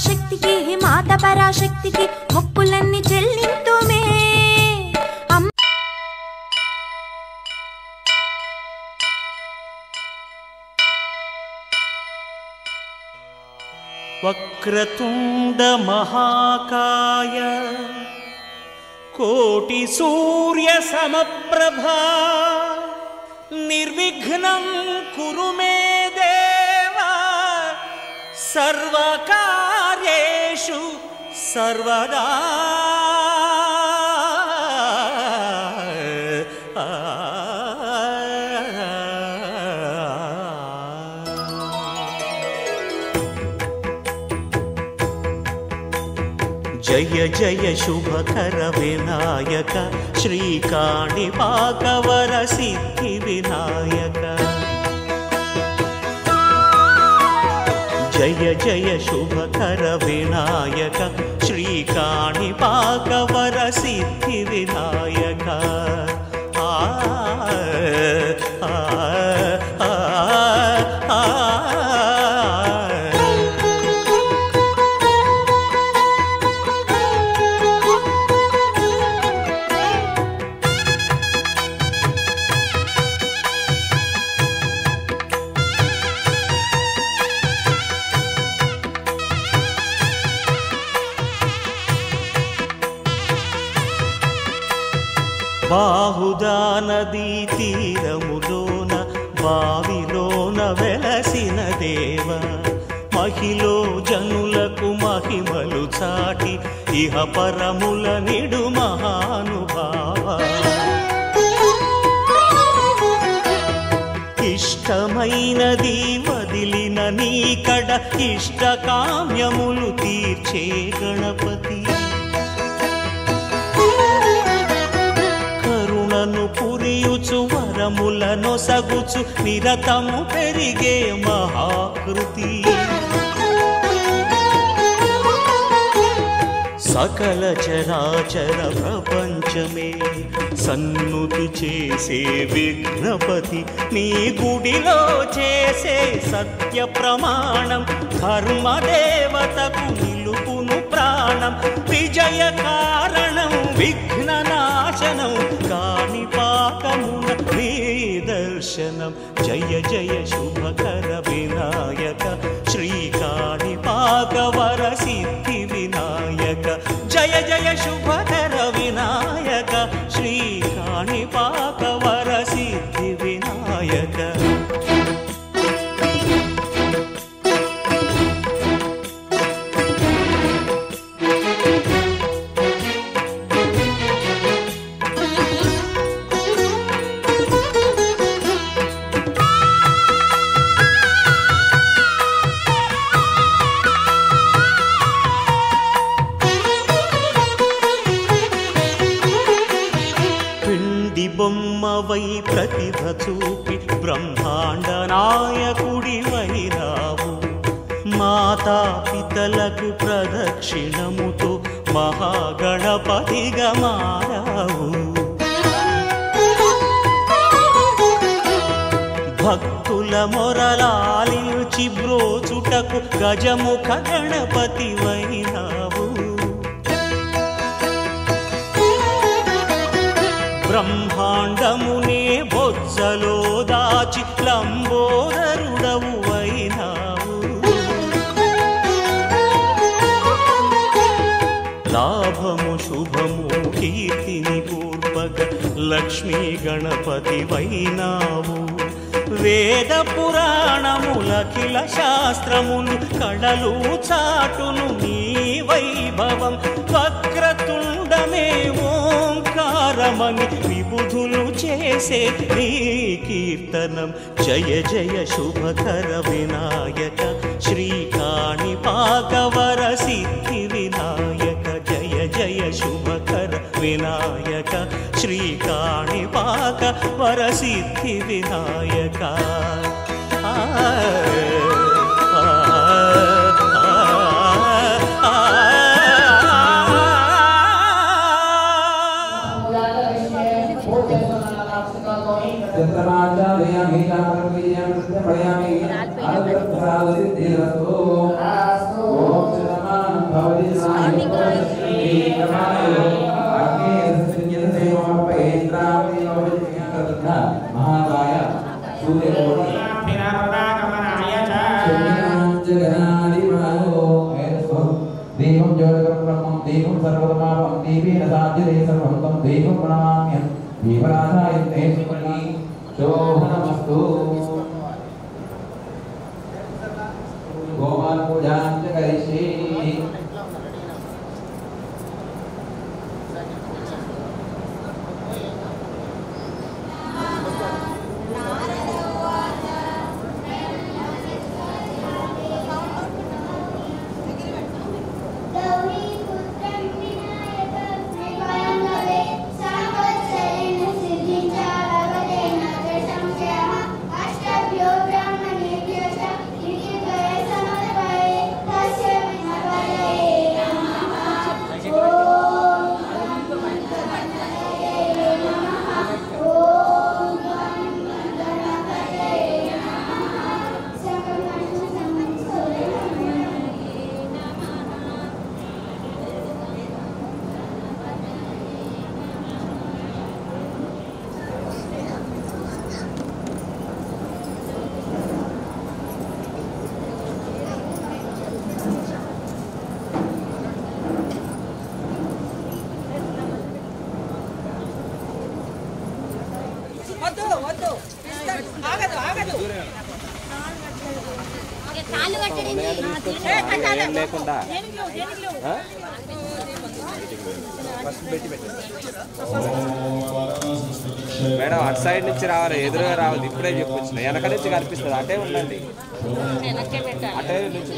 పరాశక్తికి మాత పరాశక్తికి మొక్కులన్నీ చెల్లింతుమే. వక్రతుండ మహాకాయ కోటి సూర్య సమప్రభా నిర్విఘ్నం కురు మే దేవా సర్వకార్యేషు సర్వదా. జయ జయ శుభకర వినాయక శ్రీకాణిపాకవర సిద్ధి వినాయక. జయ జయ శుభకర వినాయక శ్రీకాణిపాకవర సిద్ధి వినాయక. ఆ ఆ ఆ ఆ బాహుదా నదీ తీరములోన బావిలోన వెలసిన దేవ మహిలో జనులకు మహిమలు చాటి ఇహ పరముల నిడు మహానుభావ. ఇష్టమైనది వదిలిన నీకడ ఇష్ట కామ్యములు తీర్చే గణపతి. కరుణను పురియుచు వరములను సగుచు నిరతము పెరిగే మహాకృతి. సకల చరాచర ప్రపంచమే సన్నుతి చేసే విఘ్నపతి నీ గుడిలో చేసే సత్య ప్రమాణం ధర్మదేవతకు నిలుపును ప్రాణం. విజయ కారణం విఘ్ననాశనం కాణిపాకమున నీ దర్శనం. జయ జయ శుభకర వినాయక శ్రీకాణిపాకవర సిద్ధి వినాయక. జయ జయ శుభకర వినాయక శ్రీకాణిపాకవర సిద్ధి వినాయక. బొమ్మవై ప్రతిభ చూపి బ్రహ్మాండ నాయకుడి వైరావు. మాతా పితలకు ప్రదక్షిణముతో మహాగణపతిగా మారావు. భక్తుల మొరలాలించి బ్రోచుటకు గజముఖ గణపతి వైరావు. బ్రహ్మాండమునే బొజ్జలో దాచి లంబోదరుడవు అయినావు. లాభము శుభము కీర్తిని కూర్పగ లక్ష్మీ గణపతి వైనావు. వేద పురాణములఖిల శాస్త్రములు కళలు చాటును నీ వైభవం. వక్రతుండమే ఓంకారమని విబుధులు చేసే నీ కీర్తనం. జయ జయ శుభకర వినాయక శ్రీకాణిపాకవర సిద్ధి వినాయక. జయ జయ శుభకర వినాయక శ్రీకాణిపాకవర సిద్ధి వినాయక. ఓం देवं ज्योतिर्ब्रह्मं देवं सर्वतमापं देवेन साध्यते सर्वं तं देवं प्रणमाम्यहं देवराजायते सुमनी शोभनमस्तु गोमान् पूजां च करिष्ये మేడం అటు సైడ్ నుంచి రావాలి, ఎదురుగా రావద్దు. ఇప్పుడే చెప్పొచ్చు, వెనక నుంచి కనిపిస్తుంది. అటే ఉండండి, అటే నుంచి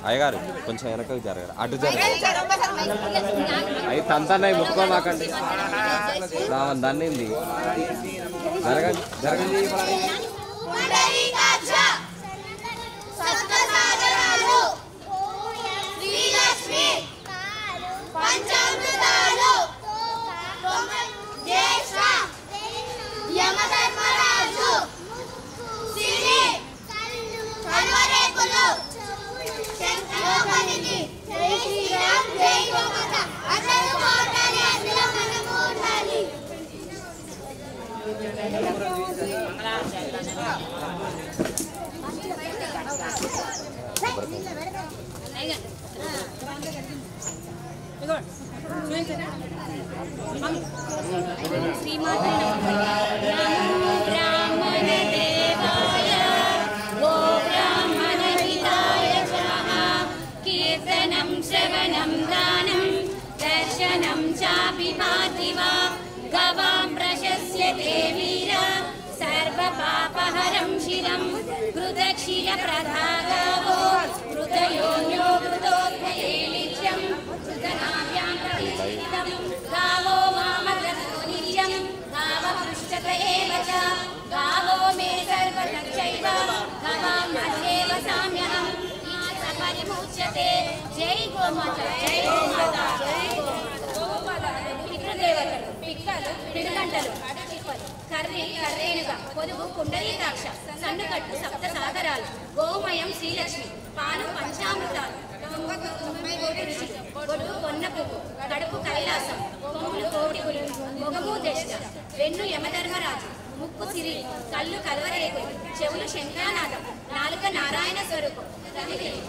అయ్యగారు కొంచెం వెనకకి జరగారు, అటు జరగారు. అవి తంతన్నాయి, ముట్టుకోమాకండి. దాన్ని జరగండి జరగండి. प्रधागावो हृदयोन्यो हृदोद्धये नित्यं ఉచ్యతే. జై గోమాత, జై గోమాత, జై గోమాత. పితృదేవతలు, పిక్కలు, పిడుగంటలు, అడచిప్పలు, కర్రి, కర్రేనుగా, పొదుగు, కుండలీకాక్ష, సన్నుకట్టు, సప్త సాగరాలు, గోమయం, శ్రీలక్ష్మి, పాలు, పంచామృతాలు, బొడ్డు, పొన్న పువ్వు, కడుపు కైలాసం, కొమ్ములు కోడిగులు, మొగము దశ, వెన్ను యమధర్మరాజు, ముక్కు సిరి, కళ్ళు కల్వరేగులు, చెవులు శంఖానాదం, నాలుక నారాయణ స్వరూపం.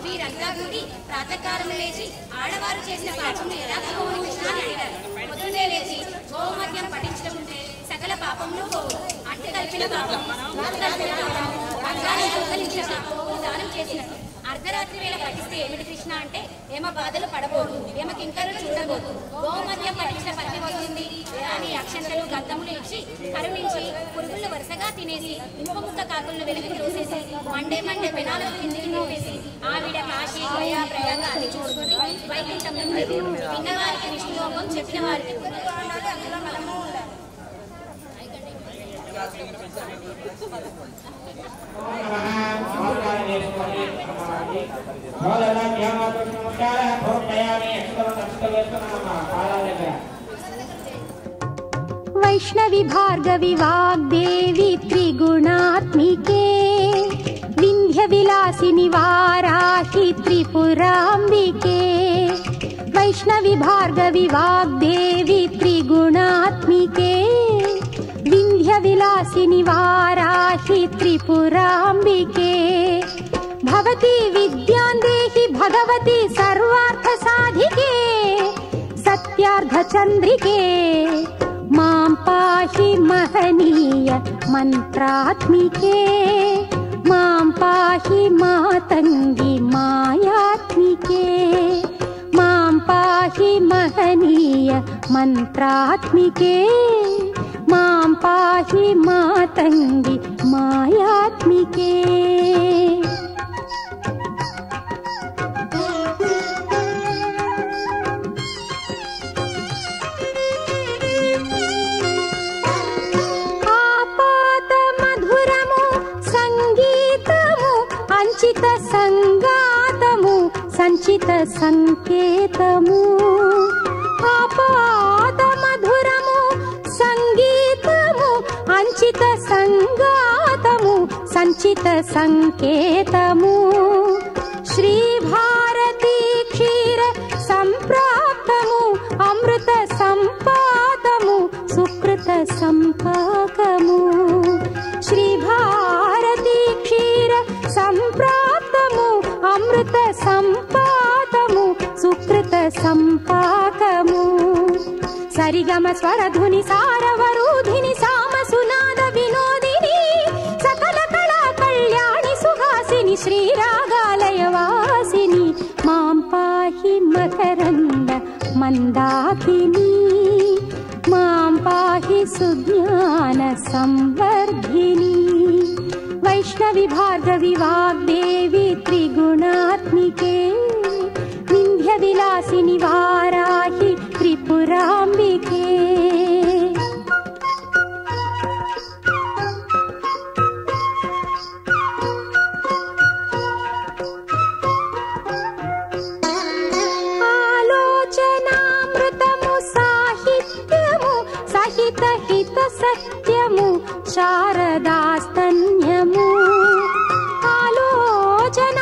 వీరంతా కూడి ప్రాతకాలం లేచి ఆడవారు చేసిన పాపమును ఎలా పోవని కృష్ణాన్ని అడిగారు. పొద్దున్నే లేచి గోమద్యం పఠించడం ఉంటే సకల పాపములు పోవు. అంటు కలిపిన పాపం, బంగారం దొంగలించిన పోవులు దానం చేసినట్టు. అర్ధరాత్రి వేళ పఠిస్తే ఏమిటి కృష్ణ అంటే ఏమ బాధలు పడబోదు, ఏమ కింకరు చూడబోదు. గోమద్యం పఠించిన పత్తి వస్తుంది అని అక్షంతలు గంధములు ఇచ్చి కరుణించి పురుగులు వరుసగా తినేసి ఇంప ముక్క కాకులను వెలుగు దోసేసి మండే పెనాలకు కిందికి నోవేసి ఆవిడ కాశీ గయా ప్రయాగ అని చూసుకుని వైకుంఠం విన్నవారికి విష్ణులోకం, చెప్పిన వారికి అందులో మనము ఉండాలి. వైష్ణవి భార్గవి వాగ్దేవి త్రిగుణాత్మికే, వింధ్య విలాసిని వారాహి త్రిపురాంబికే. వైష్ణవి భార్గవి వాగ్దేవి త్రిగుణాత్మికే, వింధ్య విలాసిని వారాహి త్రిపురాంబికే. భవతి విద్యాందేహి భగవతి సర్వార్థ సాధికే, సత్యార్థ చంద్రికే. మాం పాహి మహనీయ మంత్రాత్మికే, మాం పాహి మాతంగి మాయాత్మికే. మాం పాహి మహనీయ మంత్రాత్మికే, మాం పాహి మాతంగి మాయాత్మికే. సంచిత సంగాతము, సంచిత సంకేతము. ఆపాద మధురము సంగీతము, అంచిత సంగాతము, సంచిత సంకేతము. శ్రీ భారతీ క్షీర సంప్రాప్తము, అమృత సంపాదము, సుకృత సంపాకము. శ్రీ భారతీ క్షీర సంప్రాప్తము, అమృత సంపాదము, సుకృత సంపాకము. సరిగమ స్వరధుని సారవరూధిని సామ సునాద వినోదిని, సకల కళా కళ్యాణి సుహాసిని, శ్రీరాగాలయ వాసిని. మాం పాహి మకరంద మందాకిని, మాం పాహి సుజ్ఞాన సంవర్ధిని. వైష్ణవి భార్గవి వాగ్దేవి త్రిగుణాత్మికే, వింధ్య విలాసిని వారాహి త్రిపురాంబికే. ఆలోచనామృతము సాహిత్యము, సహిత హిత సత్యము, శారదాస్తన్యము. ఆలోచనామృతము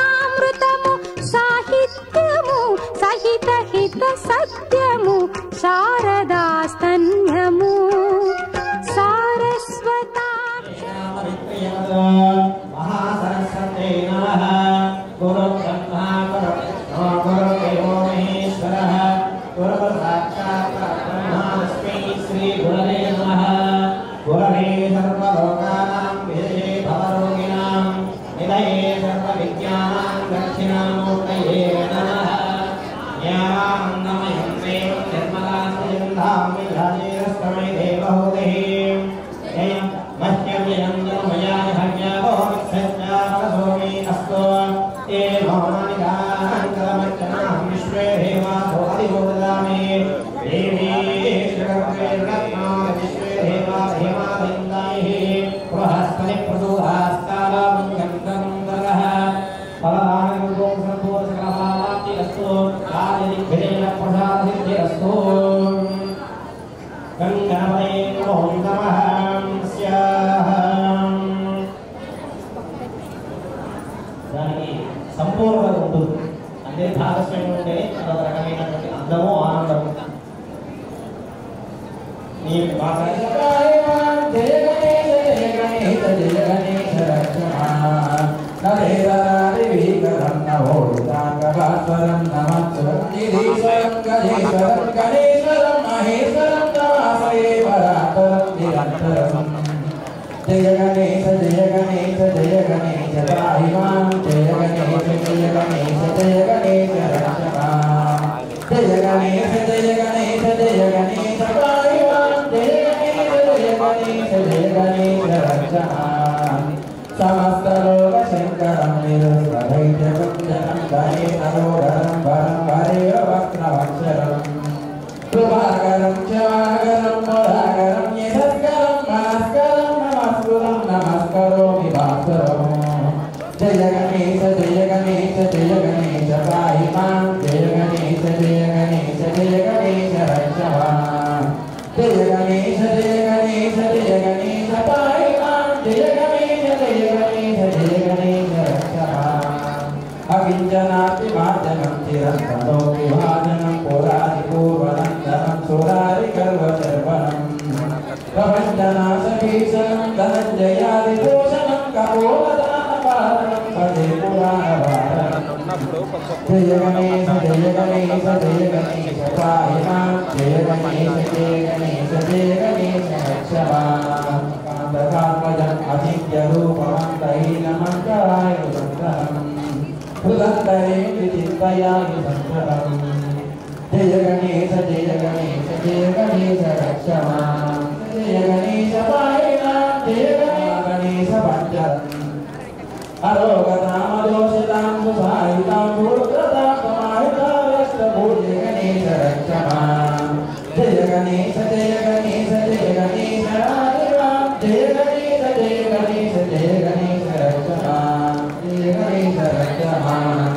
సాహిత్యము, సహిత హిత సత్యము, శారదాస్తన్యము. మహాసరస్వతే నమః. గురు బ్రహ్మా గురు విష్ణు గురు దేవో మహేశ్వరః, గురు సాక్షాత్ బ్రహ్మాస్మై. శ్రీ గురవే నమః. గురవే సర్వలోకానాం విజయే భవరోగిణాం, నిలయే సర్వవిద్యానాం దక్షిణామూర్తయే నమః. జ్ఞానానందమయం దేవం నిర్మలానందం ధామి రాజేరస్తమే పాదస్వయం ఉంటే అదొక రకమైనటువంటి అందము ఆనందము. నీ జయ గణేశ జయ గణేశ జయ గణేశ రాహిమాం జయ గణేశ జయ గణేశ జయ గణేశ రక్షమాం జయ గణేశ జయ గణేశ జయ గణేశ రాహిమాం జయ గణేశ జయ గణేశ జయ గణేశ రక్షమాం సమస్త లోక శంకరం నిరుద్రైత్య కుంజనం గణేశోధరం వరం వరేవ వక్రవక్షరం కృపాకరం క్షమాకరం మురాకరం యశస్కరం మనస్కరం నమస్కులం నమస్కరోమి భాస్కరం జయ గణేశ జయ గణేశ జయ గణేశ పాహి మాం జయ గణేశ జయ గణేశ జయ గణేశ రక్షమాం జయ గణేశ జయ గణేశ జయ గణేశ పాహి మాం జయ గణేశ జయ గణేశ జయ గణేశ రక్షమాం అకించనాతి మాధ్యమం చిరంతలో విభాజనం పురాది పూర్వనందనం సురారి గర్వశర్వణం ప్రపంచనాశభీషణం ధనంజయాదిభూషణం కపోలదానపాలనం భజే పురాణవారణం జయ గణేశ జయ గణేశ జయ గణేశ పాహి మాం జయ గణేశ జయ గణేశ జయ గణేశ రక్షమాం కాంతకాత్మజం అజిత్య రూపమంతహీనమంతరాయ సంతరం హృదంతరే విచిత్తయామి సంతరం జయ గణేశ జయ గణేశ జయ గణేశ రక్షమాం జయ గణేశ పాహి మాం జయ గణేశ పంచరం అరోగతామదోషితాం సుభాయితాం భూత్రతాం సమాహితాం వ్యస్తభూజయ గణేశ రక్షమాం జయ గణేశ జయ గణేశ జయ గణేశ రాధిమాం జయ గణేశ జయ గణేశ జయ గణేశ రక్షమాం జయ గణేశ రక్షమాం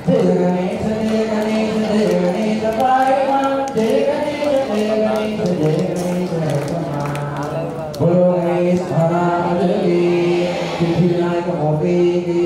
జయ గణేశ జయ గణేశ జయ గణేశ పాహి మాం జయ గణేశ జయ గణేశ జయ గణేశ రక్షమాం బోలో గణేశ మహారాజ్ की सिद्धिविनायक मूर्ति की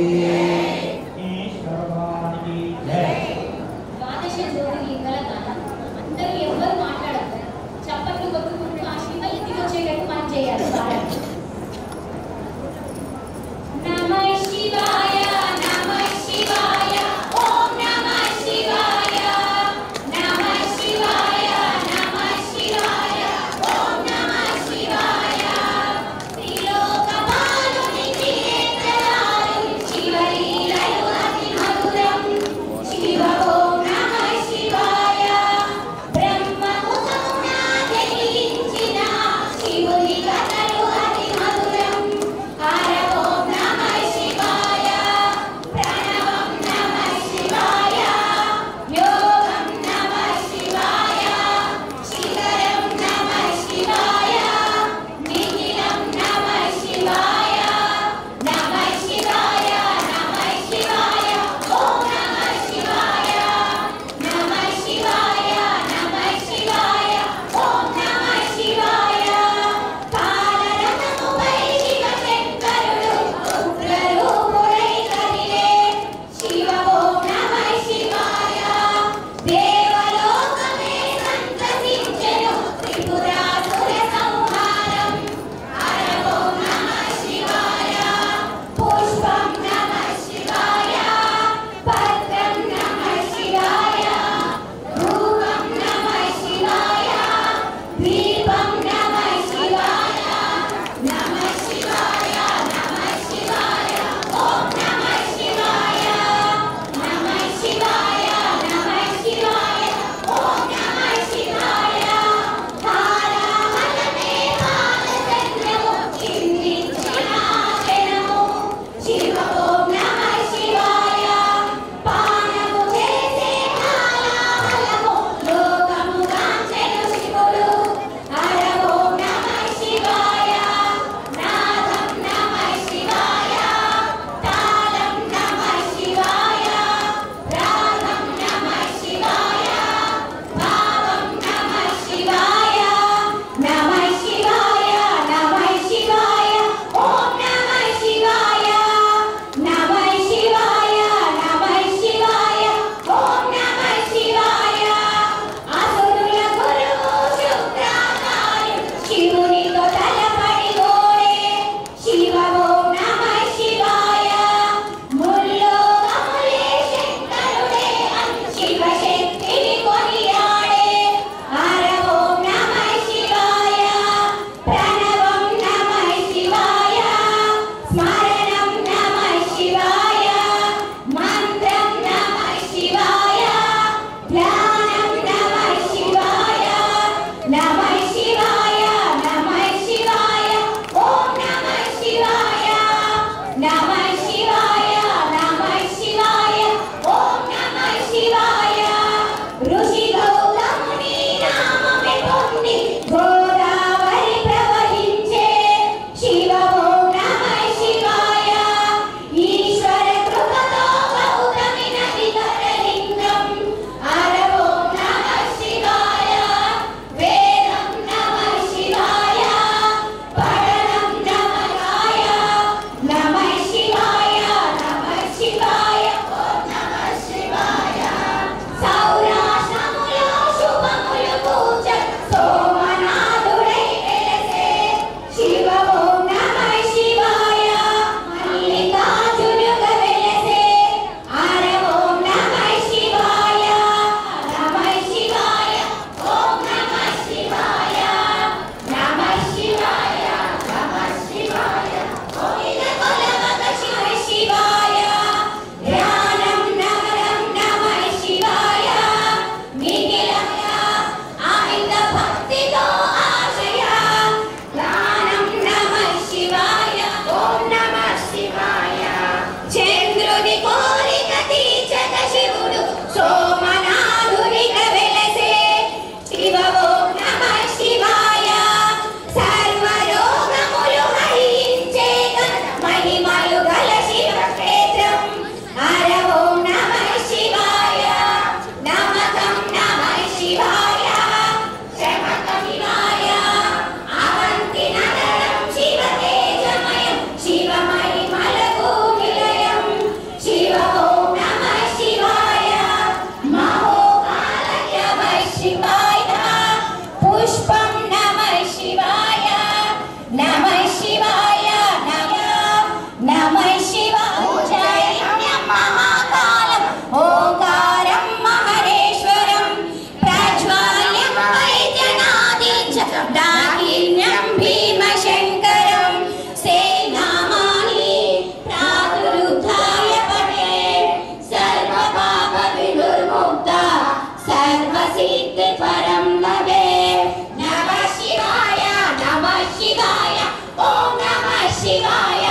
ఋషి గౌతముని నామమే పొంది గోదావరి ప్రవహించే శివ ఓం నమః శివాయ. ఈశ్వర కృపతో గౌతమి నది లింగం అర ఓం నమః శివాయ. వేదం నమః శివాయ పఠనం నమః శివాయ నమః శివాయ ఓం నమః శివాయ. సౌరాష్ట్రములో శుభములు పూజ సోమనాథుడై వెలసే శివ ఓం నమః శివాయ. మల్లికార్జునుగా వెలసే అర ఓం నమః శివాయ నమః శివాయ ఓం నమః శివాయ నమః శివాయ నమః శివాయ ఓమిన కొలవక శివ శివాయ. ధ్యానం నమరం నమః శివాయ. మిగిలంగా ఆనంద భక్తితో ఆశయ దానం నమః శివాయ ఓం నమః శివాయ. చంద్రుని కోరిక తీర్చక శివుడు సోమనాథునిగా వెలసే శివ ఓం నమః శివాయ. సర్వరోగములు హరించే మహిమలు గల శివ క్షేత్రం అర ఓం నమః శివాయ. నమకం నమః శివాయ శమక శివాయ. అవంతి నగరం శివ తేజమయం శివ మహిమలకు నిలయం శివ ఓం నమః శివాయ. మహోకాలయ శివాయ పుష్పం నమః శివాయ నమః శివాయ నమః శివాయ. మహాకాలం ఓంకారం మహేశ్వరం ప్రజ్వాల్యం వైద్యనాదీచ దాకిన్యం భీమశంకరం సేనామాని ప్రాదురుద్ధాయ పటే సర్వపాప విదుర్ముక్త సర్వసిద్ధి పరం లభే. నమః శివాయ నమః శివాయ ఓం నమః శివాయ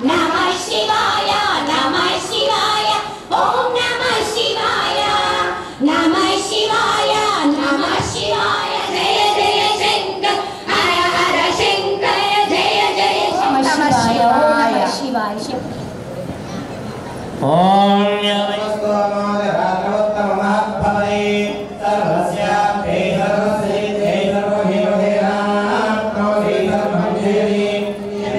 నమః శివాయ నమః శివాయ ఓం నమః శివాయ నమః శివాయ నమః శివాయ. జయ జయ శంకర హర హర శంకర జయ జయ నమః శివాయ శివాయ. ఓం నమస్తోమాదరాత్రోత్తమ మహద్భవే సర్వస్యాప్తే సర్వసిద్ధే సర్వహేమహేనాత్మోదే సర్వమంజయే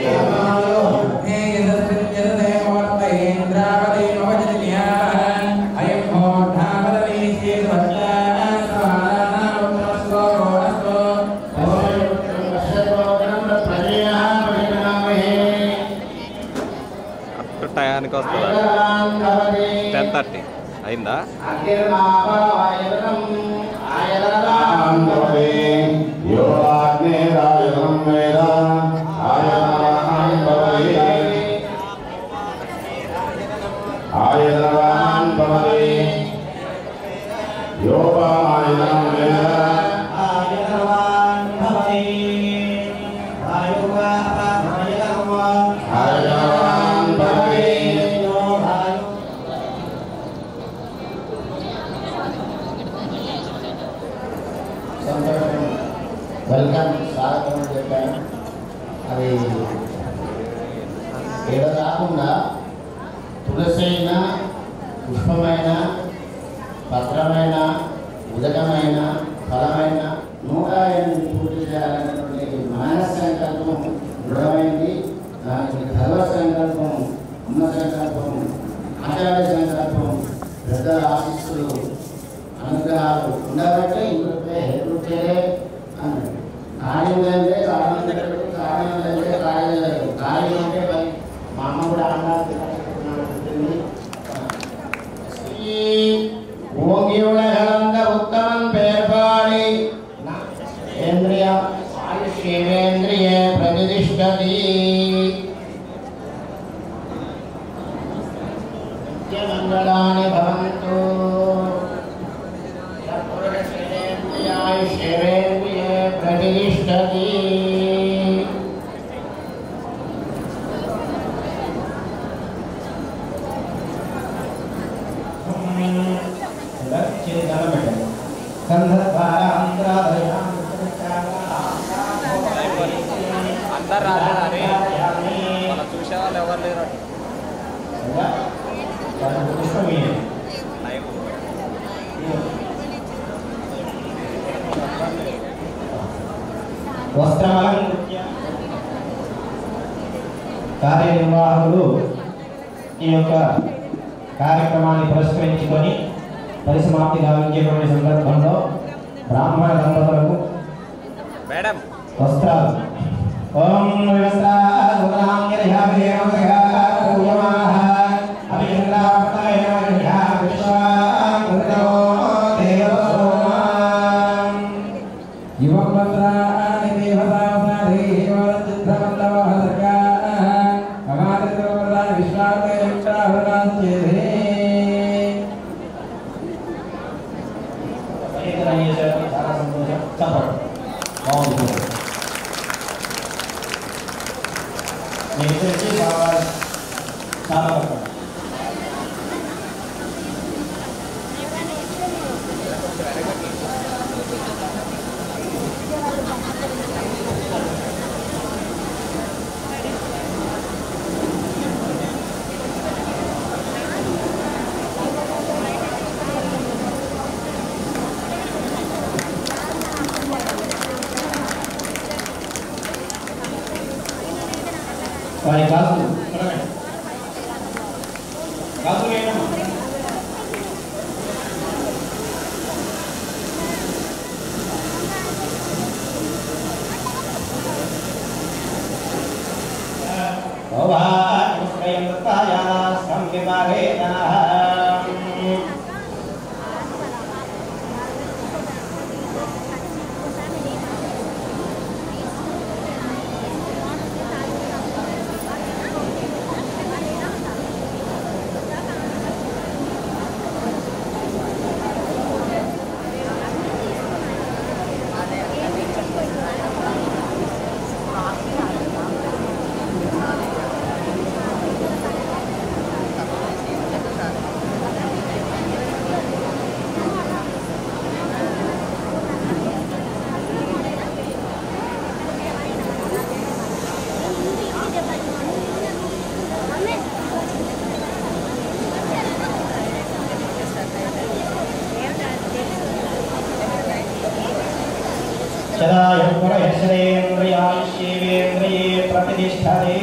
యమాలో హే యదస్మిన్యదే మోర్తయేంద్రావదే మవజనియా అయం మోఢావదే సేవస్యాస్వానానోత్తమస్తో రోణస్తో ఓం సర్వోగణం ప్రజయాపరిణామహే. అప్పుడు టయానికి వస్తుందా? 10:30 అయిందా? వెల్కమ్ స్వాగతం అని చెప్పాను. అది ఏదో కాకుండా తులసైన పుష్పమైన పత్రమైన ఉదకమైన ఫలమైన 108 పూజ చేయాలనేటువంటి మనస్సంకల్పం దృఢమైంది. దానికి ధర్మ సంకల్పం, అమ్మ సంకల్పం, ఆచార్య సంకల్పం, పెద్దల ఆశీస్సులు, అనుగ్రహాలు ఉండబట్టే ఇంకొకటే హెల్పుతేనే అన్నాడు. కార్యం అంటే కారణం లేదు, కార్యం అంటే కార్యం లేదు. కార్యం అంటే మా అమ్మ కూడా అన్నారు. ఓంగియుడగలంద ఉత్తమం పేర్పాడి ఇంద్రియ ఆయుష్యేంద్రియే ప్రతిష్టతి. నిత్యమంగళాని భవంతు. ఆయుష్యేంద్రియే ప్రతిష్టతి. చేతి దండం పెట్టండి. వస్త్రమలంకృత్య కార్యనిర్వాహకులు ఈ యొక్క కార్యక్రమాన్ని పురస్కరించుకొని పరిసమాప్తి గావించేటువంటి సందర్భంలో బ్రాహ్మణ దంపతులకు మేడం వస్త్రాలు ఓం వారి కాదు प्रतिष्ठते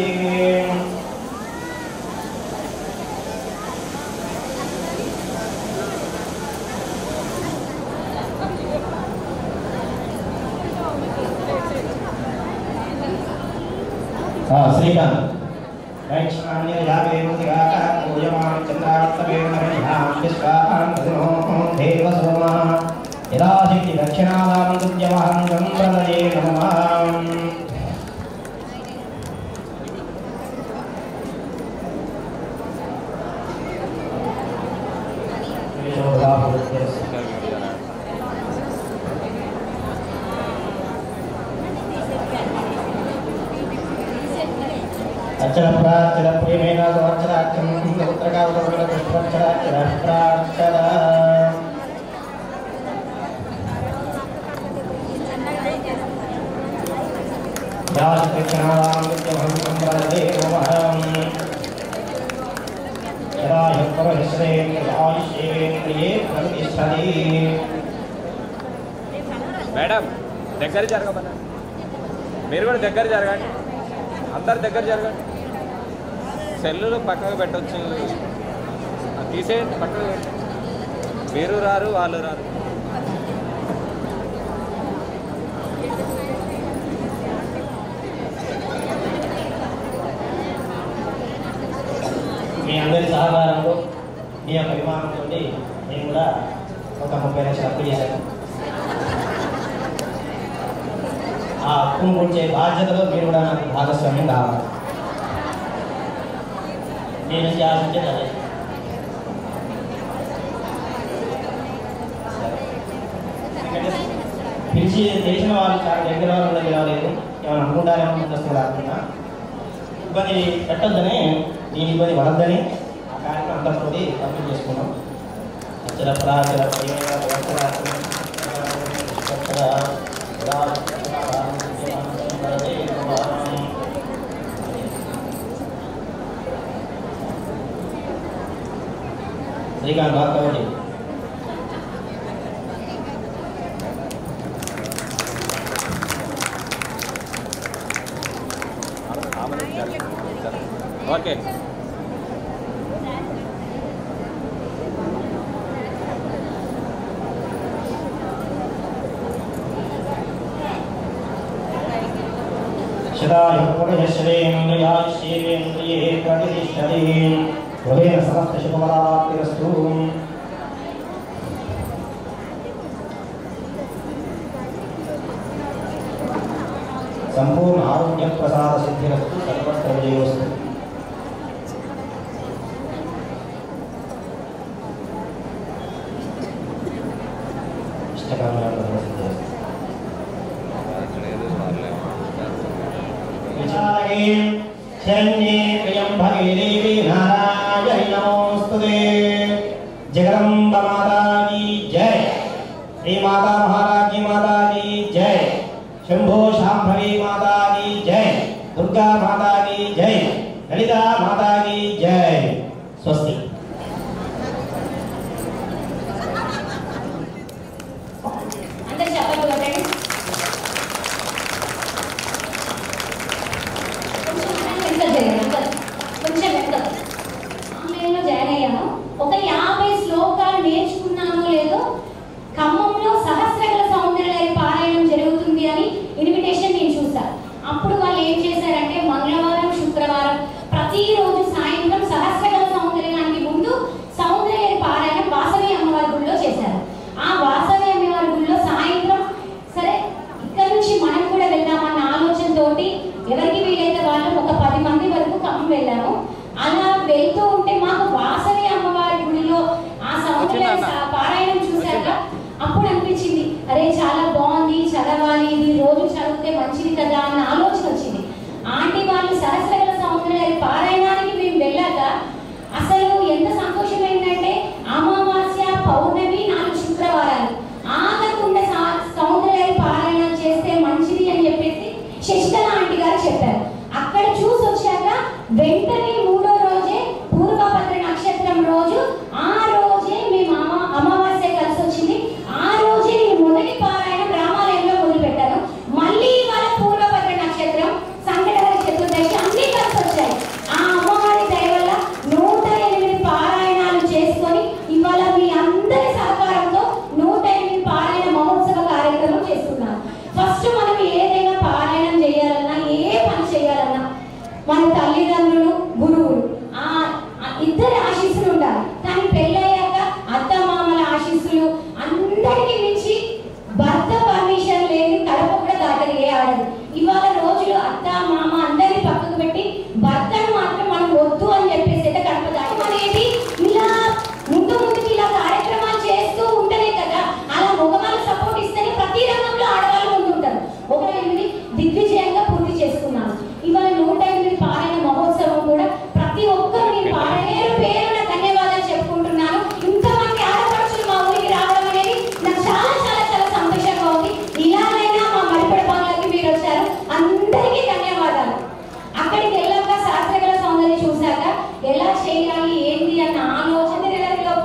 श्रीकांत वैष्णवान्य यावे मुदिगाः पूजमान चंद्रास्तमेन रण्यां विश्वां धनो देव सोमा यदा सिद्धि दक्षिणादां तुल्यमहं संप्रदये नमः अक्षर प्राक्षर प्रेमेण अक्षराक्षरं उत्तरकावतमेन पुष्पाक्षराक्षर प्राक्षर याश्रिक्षणादां विद्यमहं संप्रदये नमः यदा यत्परश्रेन्द्रिये प्रतिष्ठते మేడం దగ్గర జరగమన్నా మీరు కూడా దగ్గర జరగండి అందరు దగ్గర జరగండి సెల్లులు పక్కకు పెట్టవచ్చు తీసేయండి పక్కకు పెట్టండి మీరు రారు వాళ్ళు రారు మీ అందరి సహకారంలో మీ యొక్క అభిమానంతో నేను కూడా ఒక 30 లక్షలు అప్పు చేశాను ఆ అప్పును కూర్చే బాధ్యతలో మీరు కూడా నాకు భాగస్వామ్యం కావాలి నేను ఆశించేది అదే పిలిచి తెలిసిన వాళ్ళు చాలా దగ్గర వాళ్ళు కూడా గెలవలేదు ఏమైనా అనుకుంటారేమో ముందస్తు రాకుండా ఇబ్బంది పెట్టొద్దని నేను ఇబ్బంది పడద్దని ఆ కార్యక్రమం అందరితో కంప్లీట్ చేసుకున్నాం అక్షర ప్రాచర శ్రీకాంత్ బాగా ఓకే. శతాయుఃపురుషశ్రేంద్రియాశ్చేంద్రియే ప్రతిష్టతి గృహేణ సమస్త శుభఫలాప్తిరస్తు. సంపూర్ణ ఆరోగ్య ప్రసాద సిద్ధిరస్తు. సర్వత్ర విజయోస్తు. ఇష్టకామ్యాలను ప్రసిద్ధిరస్తు. శరణ్యే త్ర్యంబకే దేవి నారాయణి నమోస్తుతే. జగదంబ మాతా కీ జై. శ్రీ మాతా మహారాజ్ఞి మాతా కీ జై. శంభో శాంభవి మాతా కీ జై. దుర్గా మాతా కీ జై. లలితా మాతా కీ జై. స్వస్తి. అందరూ చెప్పండి కొట్టండి. కొంచెం వెళ్తాం. ఆన్లైన్లో జాయిన్ అయ్యాము. ఒక 50 శ్లోకాలు నేర్చుకున్నానో లేదో ఖమ్మంలో సహస్రగల సౌందర్య పారాయణం జరుగుతుంది అని ఇన్విటేషన్ నేను చూసాను. అప్పుడు వాళ్ళు ఏం చేశారంటే మంగళవారం, శుక్రవారం ప్రతిరోజు సాయంత్రం సహస్రగల సౌందర్యానికి ముందు సౌందర్య పారాయణం వాసవి అమ్మవారి గుడిలో చేశారు. ఆ వాసవి అమ్మవారి గుడిలో సాయంత్రం సరే ఇక్కడ నుంచి మనం కూడా వెళ్దామన్న ఆలోచనతోటి ఎవరికి వీలైతే వాళ్ళు ఒక 10 మంది వరకు ఖమ్మం వెళ్ళాము. అలా వెళ్తూ ఉంటే మాకు వాసవి అమ్మవారి గుడిలో ఆ సౌందర్య పారాయణం చూశాక అప్పుడు అనిపించింది, అరే చాలా బాగుంది, చదవాలి, ఇది రోజు చదివితే మంచిది కదా అన్న ఆలోచన వచ్చింది. ఆంటీ వాళ్ళు సహస్రగల సౌందర్య పారాయణానికి మేము వెళ్ళాక అసలు ఎంత సంతోషమైందంటే అమావాస్య, పౌర్ణమి 4 శుక్రవారాలు ఆగకుండా సౌందర్య పారాయణం చేస్తే మంచిది అని చెప్పేసి శశికళ ఆంటీ గారు చెప్పారు. అక్కడ చూసి వచ్చాక వెంటనే 3వ రోజే పూర్వభద్ర నక్షత్రం రోజు ఆ రోజే మేము అమావాస్య కలిసి వచ్చింది. ఆ రోజే నేను మొదటి పారాయణం రామాలయంలో మొదలుపెట్టాను. మళ్ళీ ఇవాళ పూర్వభద్ర నక్షత్రం, సంకటహర చతుర్దశి అన్ని కలిసి వచ్చాయి. ఆ అమ్మవారి దయ వల్ల 108 పారాయణాలు చేసుకొని ఇవాళ మీ అందరి సహకారంతో 108 పారాయణ మహోత్సవ కార్యక్రమం చేస్తున్నాను. ఫస్ట్ మనం ఏదైనా పారాయణం చేయాలన్నా, ఏ పని చేయాలన్నా మన తల్లిదండ్రులు, గురువులు ఇద్దరి ఆశీస్సులు ఉండాలి. కానీ పెళ్ళయ్యాక అత్త మామల ఆశీస్సులు అందరికీ మించి భర్త పర్మిషన్ లేని కడప కూడా దాటది ఏ ఆడదు. ఇవాళ రోజులు అత్త మామ అందరినీ పక్కకు పెట్టి భర్తను మాత్రం మనం వద్దు అని చెప్పేసి అయితే కడప దాటం అనేది ఇలా ముందుకి ఇలా కార్యక్రమాలు చేస్తూ ఉంటేనే కదా అలా మగవాళ్ళు సపోర్ట్ ఇస్తేనే ప్రతి రంగంలో ఆడవాళ్ళు ముందుంటారు. 108 దిగ్విజయంగా పూర్తి చేసుకున్నాను. ఇవాళ 108 పారాయణ మహోత్సవం కూడా ప్రతి ఒక్కరు నేను పేరున ధన్యవాదాలు చెప్పుకుంటున్నాను. ఇంతమంది ఆడపడుచులు మా ఊరికి రావడం అనేది నాకు చాలా చాలా చాలా సంతోషంగా ఉంది. ఇలాగైనా మా మరిపడ పనులకి మీరు వచ్చారు, అందరికీ ధన్యవాదాలు. అక్కడికి వెళ్ళాక శాస్త్రగల సౌందర్యం చూశాక ఎలా చేయాలి ఏంటి అన్న ఆలోచన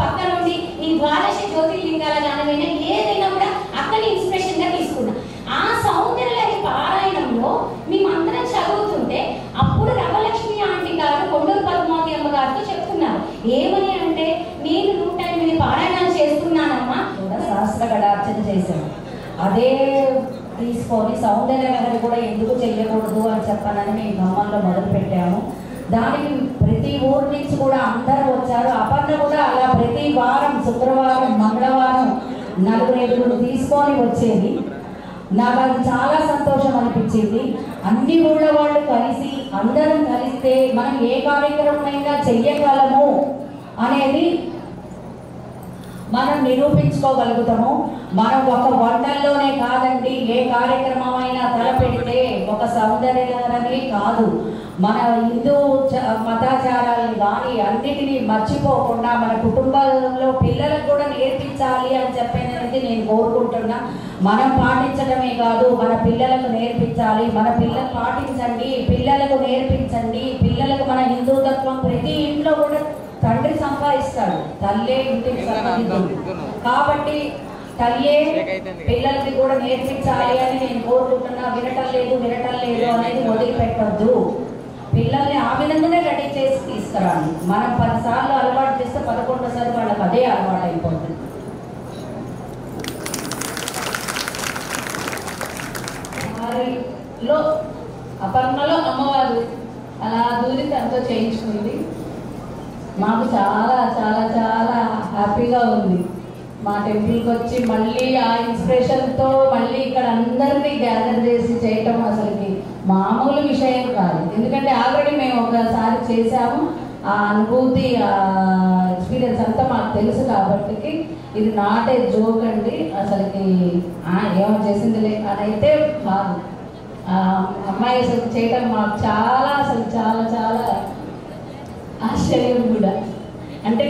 పక్క నుండి ఈ ద్వాదశ జ్యోతిర్లింగాల గానమైనా ఏదైనా కూడా అక్కడి ఇన్స్పిరేషన్ గా తీసుకున్నా. ఆ సౌందర్య పారాయణంలో మేమందరం చదువుతుంటే అప్పుడు రవలక్ష్మి ఆంటీ గారు కొండూరు పద్మావతి అమ్మ గారితో చెప్తున్నారు. ఏమని అంటే, నేను 108 పారాయణాలు చేస్తున్నానమ్మా. శాస్త్ర గడార్చన చేశాను. అదే తీసుకొని సౌందర్య లహరి కూడా ఎందుకు చెయ్యకూడదు అని చెప్పానని మేము ఖమ్మంలో మొదలు పెట్టాము. దానికి ప్రతి ఊరు నుంచి కూడా అందరూ వచ్చారు. అపర్ణ కూడా అలా ప్రతి వారం శుక్రవారం, మంగళవారం 4-5 తీసుకొని వచ్చేది. నాకు అది చాలా సంతోషం అనిపించింది. అన్ని ఊళ్ళ వాళ్ళు కలిసి అందరం కలిస్తే మనం ఏ కార్యక్రమమైనా చెయ్యగలము అనేది మనం నిరూపించుకోగలుగుతాము. మనం ఒక వంటల్లోనే కాదండి, ఏ కార్యక్రమమైనా తలపెడితే ఒక సౌందర్యలహరి కాదు, మన హిందూ మతాచారాలను కానీ అన్నిటినీ మర్చిపోకుండా మన కుటుంబాలలో పిల్లలకు కూడా నేర్పించాలి అని చెప్పేది నేను కోరుకుంటున్నా. మనం పాటించడమే కాదు, మన పిల్లలకు నేర్పించాలి. మన పిల్లలు పాటించండి, పిల్లలకు నేర్పించండి. పిల్లలకు మన హిందూ తత్వం ప్రతి ఇంట్లో కూడా తండ్రి సంపాదిస్తాడు, తల్లే ఇంటికి సంపాదిస్తుంది. కాబట్టి తల్లే పిల్లలకి కూడా నేర్పించాలి అని నేను కోరుకుంటున్నా. వినటం లేదు అనేది వదిలిపెట్టద్దు. పిల్లల్ని ఆ విధంగానే రెడీ చేసి తీసుకురాలి. మనం 10 సార్లు అలవాటు చేస్తే 11సారి వాళ్ళకి అదే అలవాటు అయిపోతుంది. వారిలో అపర్ణలో అమ్మవారు అలా దూరి తనతో చేయించుకుంది. మాకు చాలా చాలా చాలా హ్యాపీగా ఉంది. మా టెంపుల్కి వచ్చి మళ్ళీ ఆ ఇన్స్పిరేషన్తో మళ్ళీ ఇక్కడ అందరినీ గ్యాదర్ చేసి చేయటం అసలుకి మామూలు విషయం కాదు. ఎందుకంటే ఆల్రెడీ మేము ఒకసారి చేసాము. ఆ అనుభూతి, ఆ ఎక్స్పీరియన్స్ అంతా మాకు తెలుసు కాబట్టి ఇది నాట్ ఏ జోక్ అండి. అసలుకి ఏమో చేసిందిలే అని అయితే కాదు. అమ్మాయి అసలు చేయటం మాకు చాలా అసలు చాలా చాలా ఆశ్చర్యం కూడా. అంటే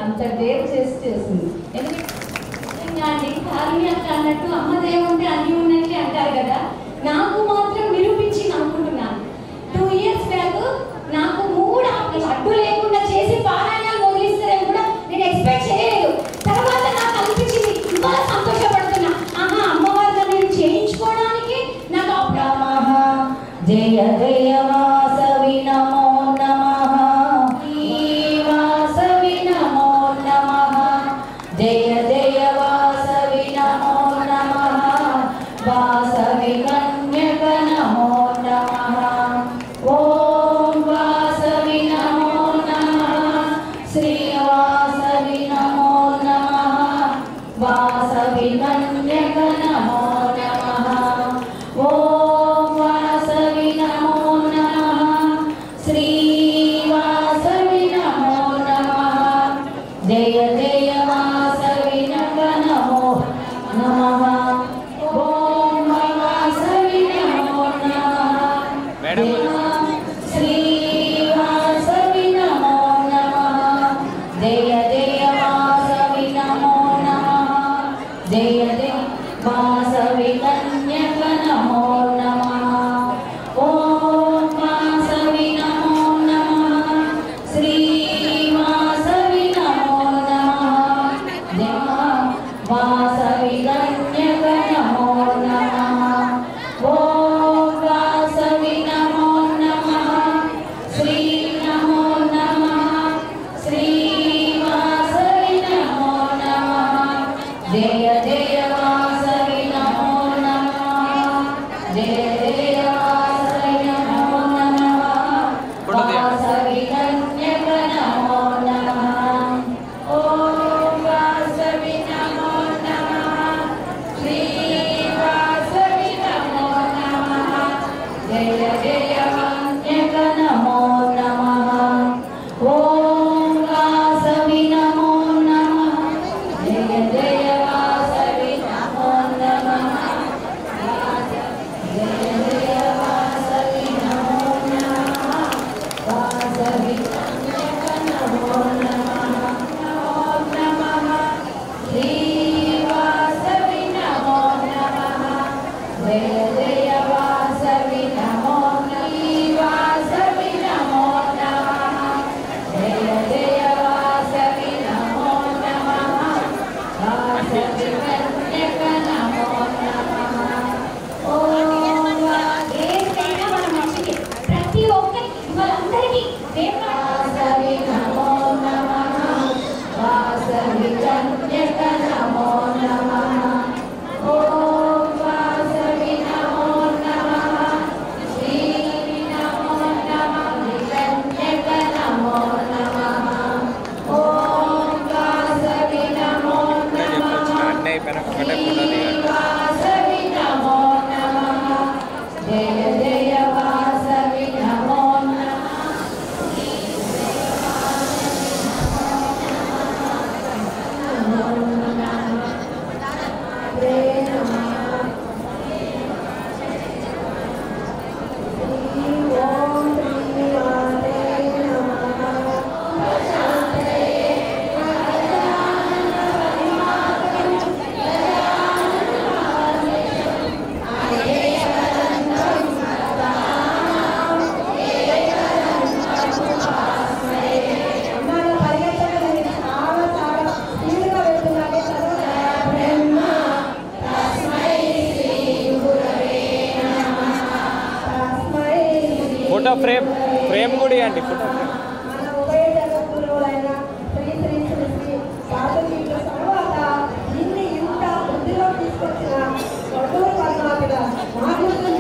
అంత డేర్ చేసి చేసింది. ఎందుకంటే ఖాళీ అట్లా అన్నట్టు అమ్మదేముంటే అన్ని ఉన్నట్టు అంటారు కదా, నాకు మాత్రం నిరూపించి అనుకుంటున్నాను. 2 years బ్యాక్ నాకు 3 అడ్డు లేకుండా చేసి పారాయణాలు మొదలిస్తారని కూడా నేను ఎక్స్పెక్ట్ చేయలేదు. తర్వాత నాకు అనిపించింది, ఇవాళ సంతోషపడుతున్నా, ఆహా అమ్మవారిగా నేను చేయించుకోవడానికి నాకు జయ జయ వాసవి నమో నమః, వాసవి నమో నమః, జయ జయ వాసవి నమో నమః, వాసవి కన్యక నమో నమః, ఓం వాసవి నమో నమః, శ్రీ వాసవి నమో నమః, వాసవి కన్యక నమో నమః, ఓం వాసవి నమో నమః, శ్రీ వాసవి నమో నమః, జయ జయ వాసవి నమో నమః, ఓం వాసవి నమో నమః, శ్రీ వాసవి నమో నమః, జయ జయ వాసవి నమో నమః, జయ జయ వాసవి కన్యక నమో నమః, ఓం వాసవి నమో నమః, శ్రీ వాసవి నమో నమః, జయ వాసవి కన్యక నమో నమః, ఓం వాసవి నమో నమః, శ్రీ నమో నమః, శ్రీ వాసవి నమో నమః, జయ జయ వాసవి నమో నమః, జయ జయ వాసవి నమో నమః, వాసవి కన్యక నమో నమః, ఓం వాసవి నమో నమః, శ్రీ వాసవి నమో నమః, జయ జయ కన్యక నమో నమః, ఓం వాసవి నమో నమః, జయ జయ వాసవి నమో నమః, జయ జయ వాసవి నమో నమః, వాసవి కన్యక నమో నమః, ఓం నమః, శ్రీ వాసవి నమో నమః, జయ జయ వాసవి నమో నమః, వాసవి నమో నమః, జయ జయ వాసవి నమో నమః, వాసవి కన్యక నమో నమః, ఓం ఏదైనా మన మంచికి ప్రతి ఒక్కరికి వాళ్ళందరికీ వాసవి నమో నమః, వాసవి కన్యక నమో నమః, ఓం వాసవి నమో నమః, శ్రీ నమో నమః, కన్యక నమో నమః, ఓం వాసవి నమో నమః, అన్నీ అయిపోయినాక ఒకటే ఫోటో దిగాలి. వాసవి నమో నమః, జయ జయ వాసవి నమో నమః, ఫోటో ఫ్రేమ్ ఫ్రేమ్ కూడా ఇవ్వండి ఫోటో. మన ఉభయ జగద్గురువులైన శ్రీ శ్రీ శ్రీ శ్రీ సాధువుల తర్వాత దీన్ని ఇంత వృద్ధిలో తీసుకొచ్చిన వడ్డూరు పరమాత్మ మాధుర్యుడు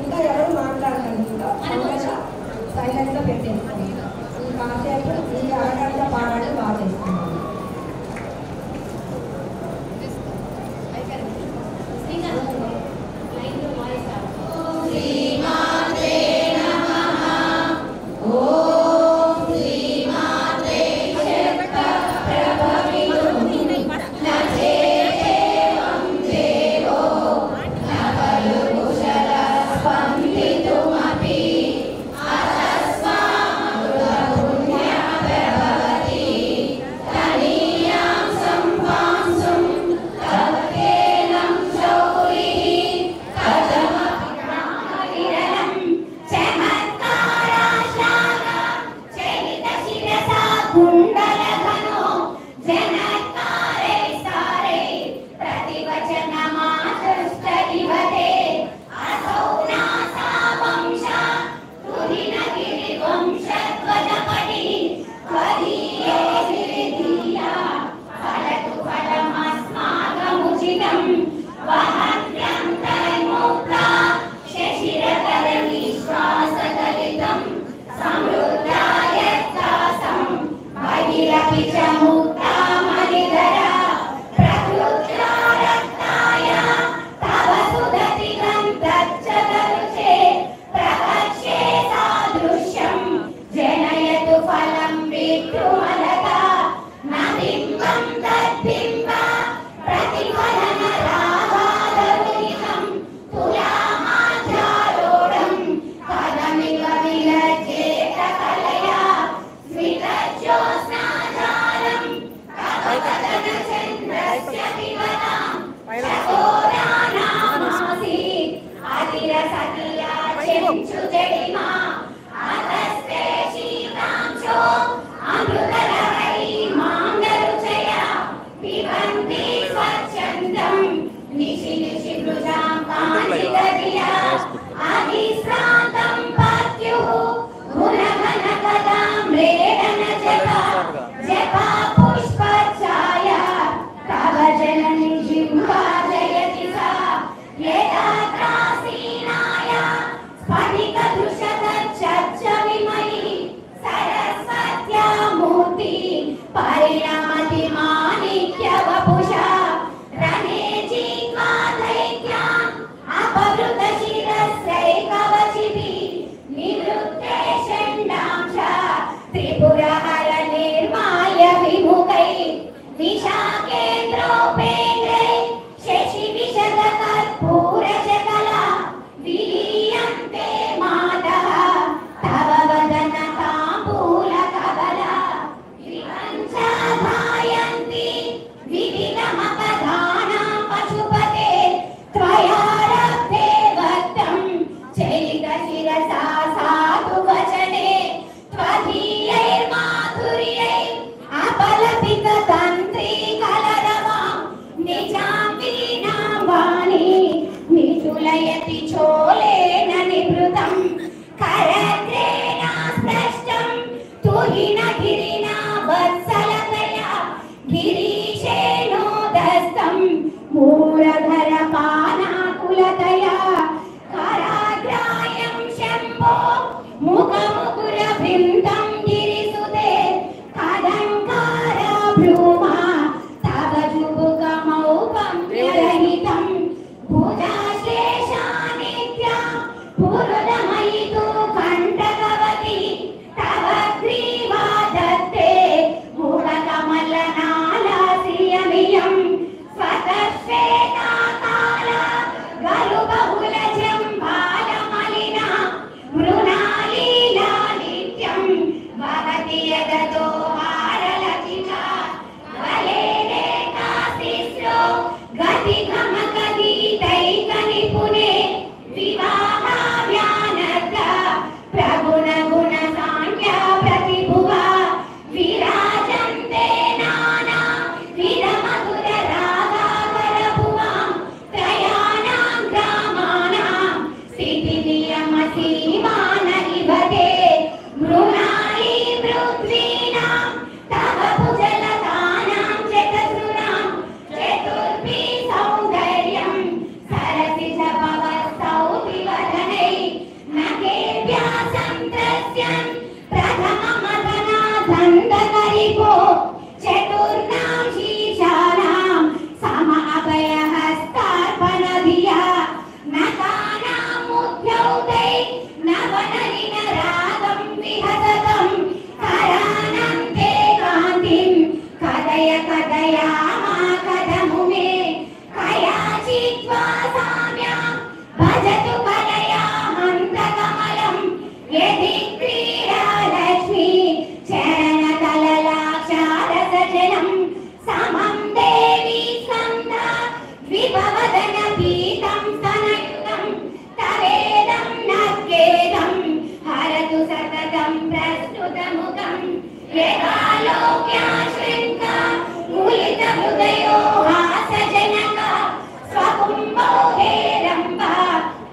ఇంకా ఎవరు మాట్లాడకండి, సైలెంట్గా పెట్టేసుకోండి. ఈ కాసేపు ఈ అరగంట పాడాలి బాగా చేస్తున్నాను. Sweta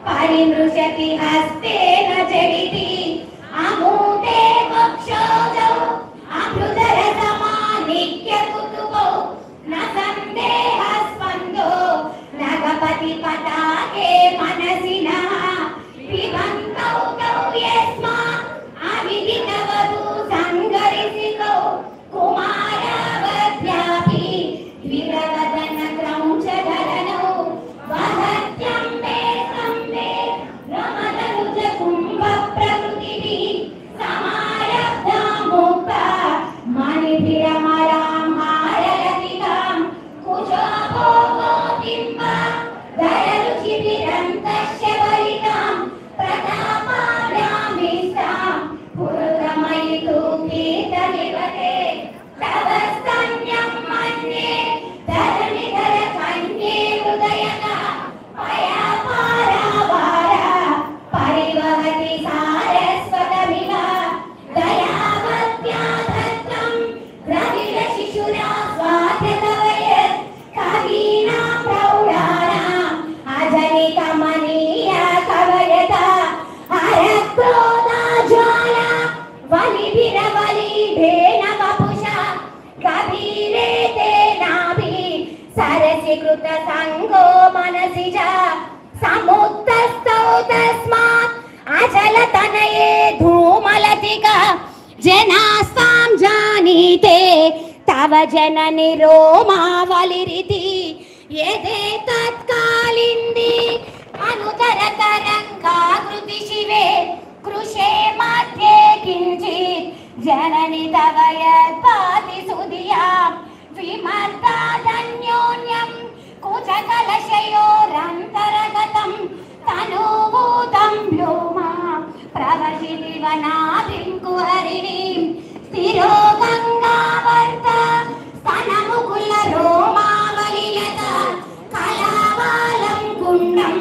परिमृशति हस्तेन जडिति अमूते वक्षोजौ अमृतरसमानिक्यकुतुबौ न सन्देहस्पन्दो नगपति पताके मनसिनः पिबन्तौ तौ यस्मात् अविदितवधू सङ्गरिसिकौ कुमारवद्यापि विरवदन क्रौञ्चधरनौ वहत्यं मे सम्मे रमदनुज कुम्भप्रकृतिः समारब्धा मुक्ता मणिभिरमरां हारलतिकां कुशोभोगोतिम्बा दयरुचिभिरन्तस्य वरितां प्रतापाभ्यामिष्टां पुरुतमयितु कीर्तनिवते तव स्तन्यं मन्ये धरणिधर कन्ये हृदयका पयापारावारा परिवहति सारस्वतमिव दयावत्या दत्तं रविरशिशुरा स्वात्यतवयत् कवीनां प्रौढानाम् अजनितमनीय कवयता हरक्रोधा ज्वाला वलिभिरवलिभेन वपुषा कबीरे तेनाभि सरसीकृत संगो मनसि च समुत्तस्थौ तस्मात् अचलतनये धूमलतिका जनास्तां जानीते तव जननि रोमावलिरिति यदेतत्कालिन्दी अनुतरतरङ्गाकृति शिवे कृषे मध्ये किञ्चित् जननि तव यत्पाति सुधियां विमर्दादन्योन्यं कुचकलशयोरन्तरगतं तनूभूतं व्योमा प्रवशिदिवनाभिं कुहरिणीं स्थिरो गङ्गावर्त स्तनमुकुल रोमावलिलता कलावालं कुण्डं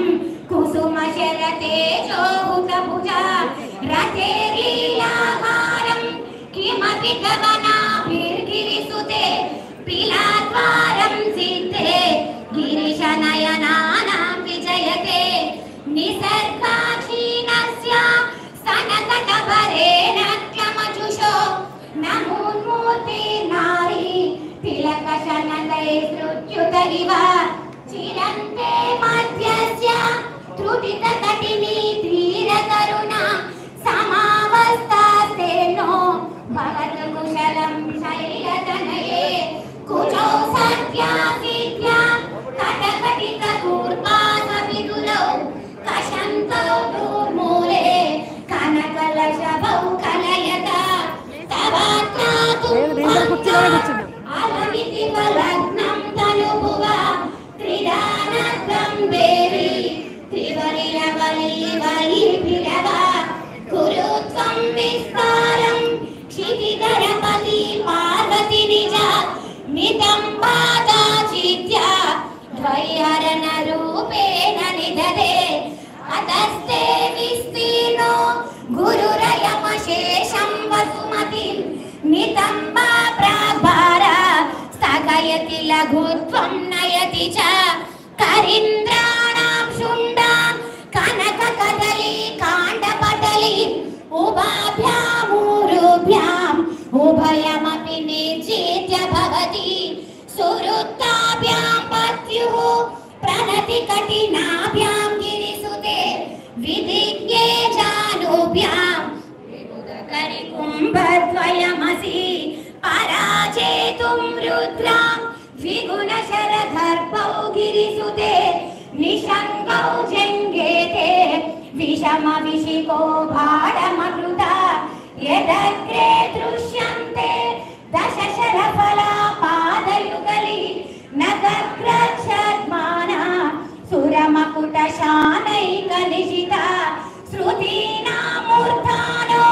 कुसुमशरतेजोहुतभुजा रथे लीलाहारं किमपि गमनाभिर्गिरिसुते पिलाद्वारं सिद्धे गिरिशनयनानां विजयते निसर्गाक्षीणस्य स्तनकटभरेण क्लमजुषो नमोन्मूर्तिर्नारी तिलकशनदैस्तुत्युत इव चिरन्ते मध्यस्य त्रुटितकटिनी धीरकरुणा समावस्थास्तेनो भवतु कुशलं शैलतनये कुचौ सत्यासिद्ध्या कटकटितकूर्पासविदुरौ कशन्तौ दूर्मूले कनकलशभौ कलयता तवात्रातुं अलमितिवलग्नं तनुभुवा त्रिदानद्धं देवी त्रिवलिरवलिवलिभिरवा कुरु त्वं विस्तारं क्षितिधरपति पार्वती निजा नितम्बादाचित्या द्वैहरणरूपेण निदधे अतस्ते विस्तीर्णो गुरुरयमशेषं वसुमतिं नितम्बा प्राभारा स्थगयति लघुत्वं नयति च करीन्द्राणां शुण्डां कनककदली काण्डपटली उभाभ्यामूरुभ्याम् उभयमपि निर्जित्य भवति सुहृत्ताभ्यां पत्युः प्रणति कठिनाभ्यां गिरिसुते विधिज्ञे जानुभ्यां विबुधकरिकुम्भद्वयमसि पराजेतुं रुद्रां द्विगुणशरगर्भौ गिरिसुते निशङ्गौ जङ्गेते विषमविशिको भाडमकृता यदग्रे दृश्यन्ते दशशरफला पादयुगली नगग्रच्छद्माना सुरमकुटशानैकनिशिता श्रुतीनामूर्धानो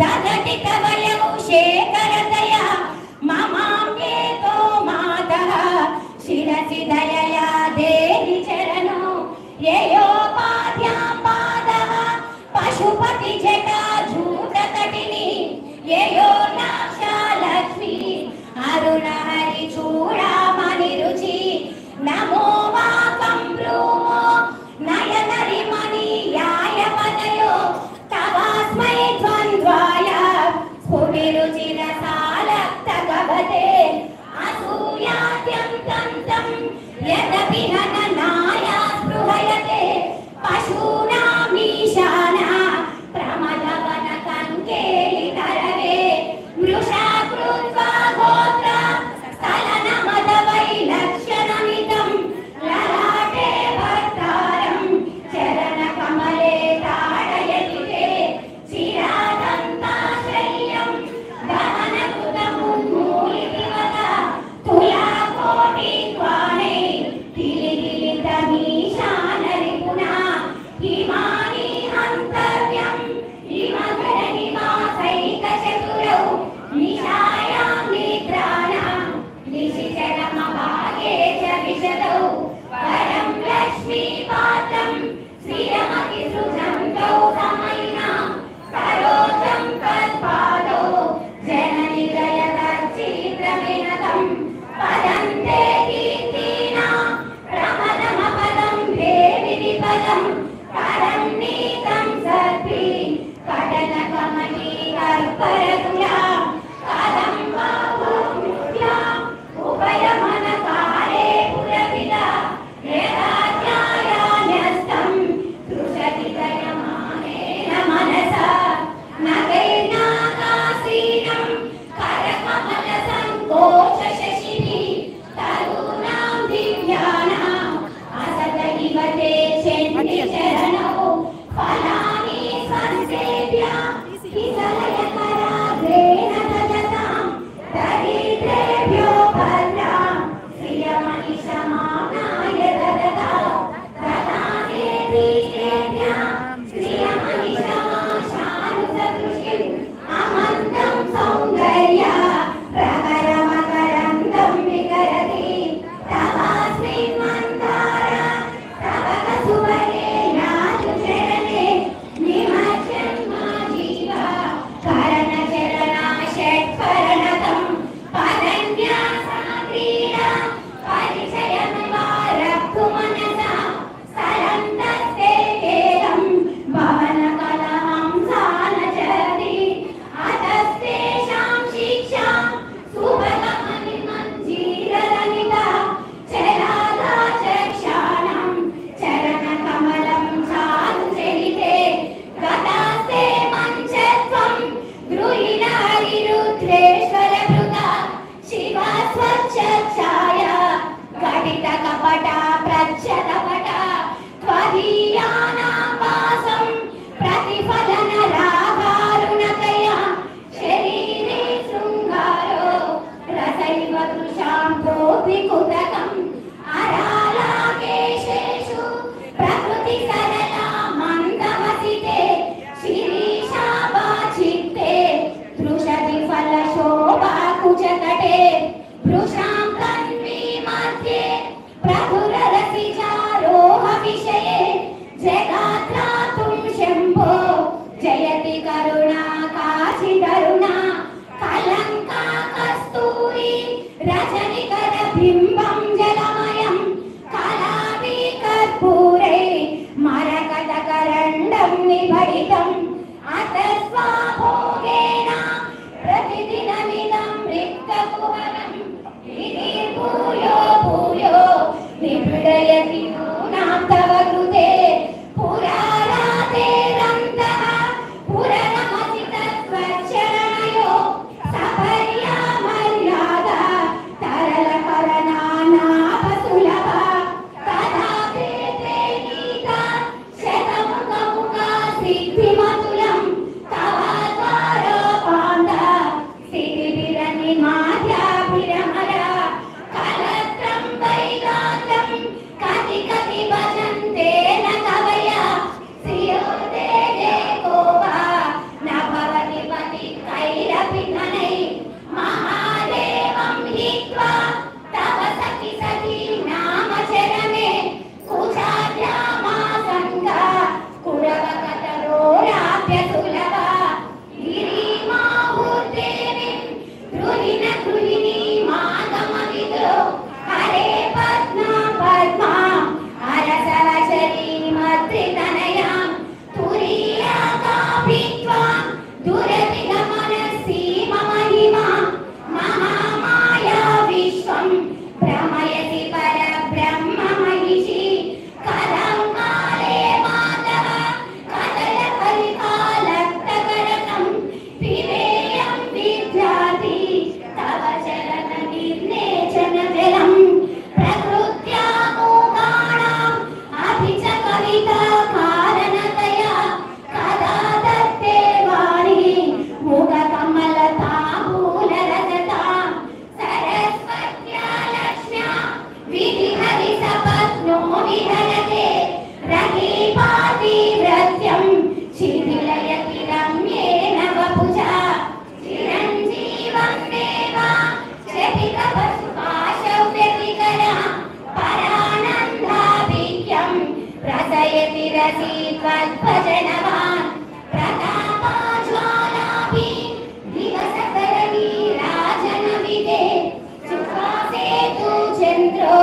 ददति कवयौ शेखरतया ममाम्येतो मातः शिरसि दयया देहि चरणो ययोपाद्यां पादः पशुपति जटा झूटतटिनी ययो नाक्षा लक्ष्मी लक्ष्मीपात्रं श्रियमपि सृजं गौतमयिनां करोचं तत्पादो जननि जयदच्चित्रविनतं पदं ते कीर्तीनां प्रमदमपदं देविपदं परं नीतं सर्पी कटनकमनीकर्परतुला कदं बाहुमुद्या उभयमनकाले पुरविदा यदाज्ञायान्यस्तं दृशति दयमानेन मनसा नगैर्नाकासीनं करकमलसङ्कोचशशिनी तरूणां दिव्यानाम् असदैव ते चरणौ फलानि संसेव्य किसलयकराग्रेण तजतां दरिद्रेभ्यो भद्रां श्रियमनिशमानाय ददता ददाने दीनेभ्यः श्रियमनिशमाशानुसदृशिम् अमन्तं सौन्दर्य प्रकरमकरन्दं विकरति तवास्मिन् मन्दार तव सुवरे नाजुचरणे निमज्जन् मा जीव करणचरणा षट्परणतं पदन्यासक्रीडा परिचयमिवारब्धु मनसा सरन्तस्ते केलं भवनकलहंसानचरति अतस्तेषां शिक्षां सुभगमनिमञ्जीरललिता चलादाचक्षाणां चरणकमलं चारुचरिते गतास्ते मञ्चत्वं गृहीणारिरुद्रेश्वरभृता शिवा स्वच्छाया घटितकपटा प्रच्छदपटा त्वदीयानां वासं प्रतिफलनरागारुणतया शरीरे शृङ्गारो रसैव दृशां गोपिकुतकम् अरालाकेशेषु प्रकृतिसरला मन्दमसिते शिरीषाभाचित्ते दृशति फलशोभाकुचतटे भृशां तन्वी मध्ये प्रभुररसिजारोहविषये जगात्रातुं शम्भो जयति करुणा काचिदरुणा कलङ्का कस्तूरी रजनिकरबिम्बं जलमयं कलाविकर्पूरे मरकटकरण्डं निभरितम् अतस्वाभोगेन प्रतिदिनमिदं रिक्तकुहरम् इति भूयो भूयो निपीडयति नूनां तव कृते पुरारातेरन्तः पुरनमसि तत्त्वचरणयो सपर्यामर्यादा तरलकरणानापसुलभा तथापि ते गीता शतमुखमुखा सिद्धिमतुलं तव द्वारोपान्ता स्थितिभिरनिमाध्याभिरमरा कलत्रं वैगात्रं कति कति भजन्ते न कवया श्रियो ते को वा न भवति पतिकैरपि ननै महादेवं हित्वा तव सखि सखी नाम चरणे कुचाद्यामासङ्गा कुरवकतरोराप्यसुलभा गिरिमाहुर्देवीं गृहिण गृहिणीमागमविदो हरे पद्मा पद्मा अरसवशरीमत्रितनयां तुरीयाकाभित्वां दुरभिगमनसीममहिमा महामाया विश्वं भ्रमयति परब्रह्ममहिषी कथं काले मातः कथय कलिकालक्तकरकं पिबेयं विद्याति तव चरणनिर्नेचनजलं प्रकृत्या मूकाणाम् अपि च कविता कारणतया कदा दत्ते वाणी मुखकमलताम्बूलरजतां सरस्वत्या लक्ष्म्या विधिहरिसपत्नो विहरते रहीपातिव्रत्यं शिथिलयति रम्येन वपुषा चिरञ्जीवं देवा शतिकपशुपाशव्यतिकरा परानन्दाभिक्यम् त्वद्भजनवान् प्रतापज्वालाभि दिवसकरणी राजनविदे चुकासे तु चन्द्रो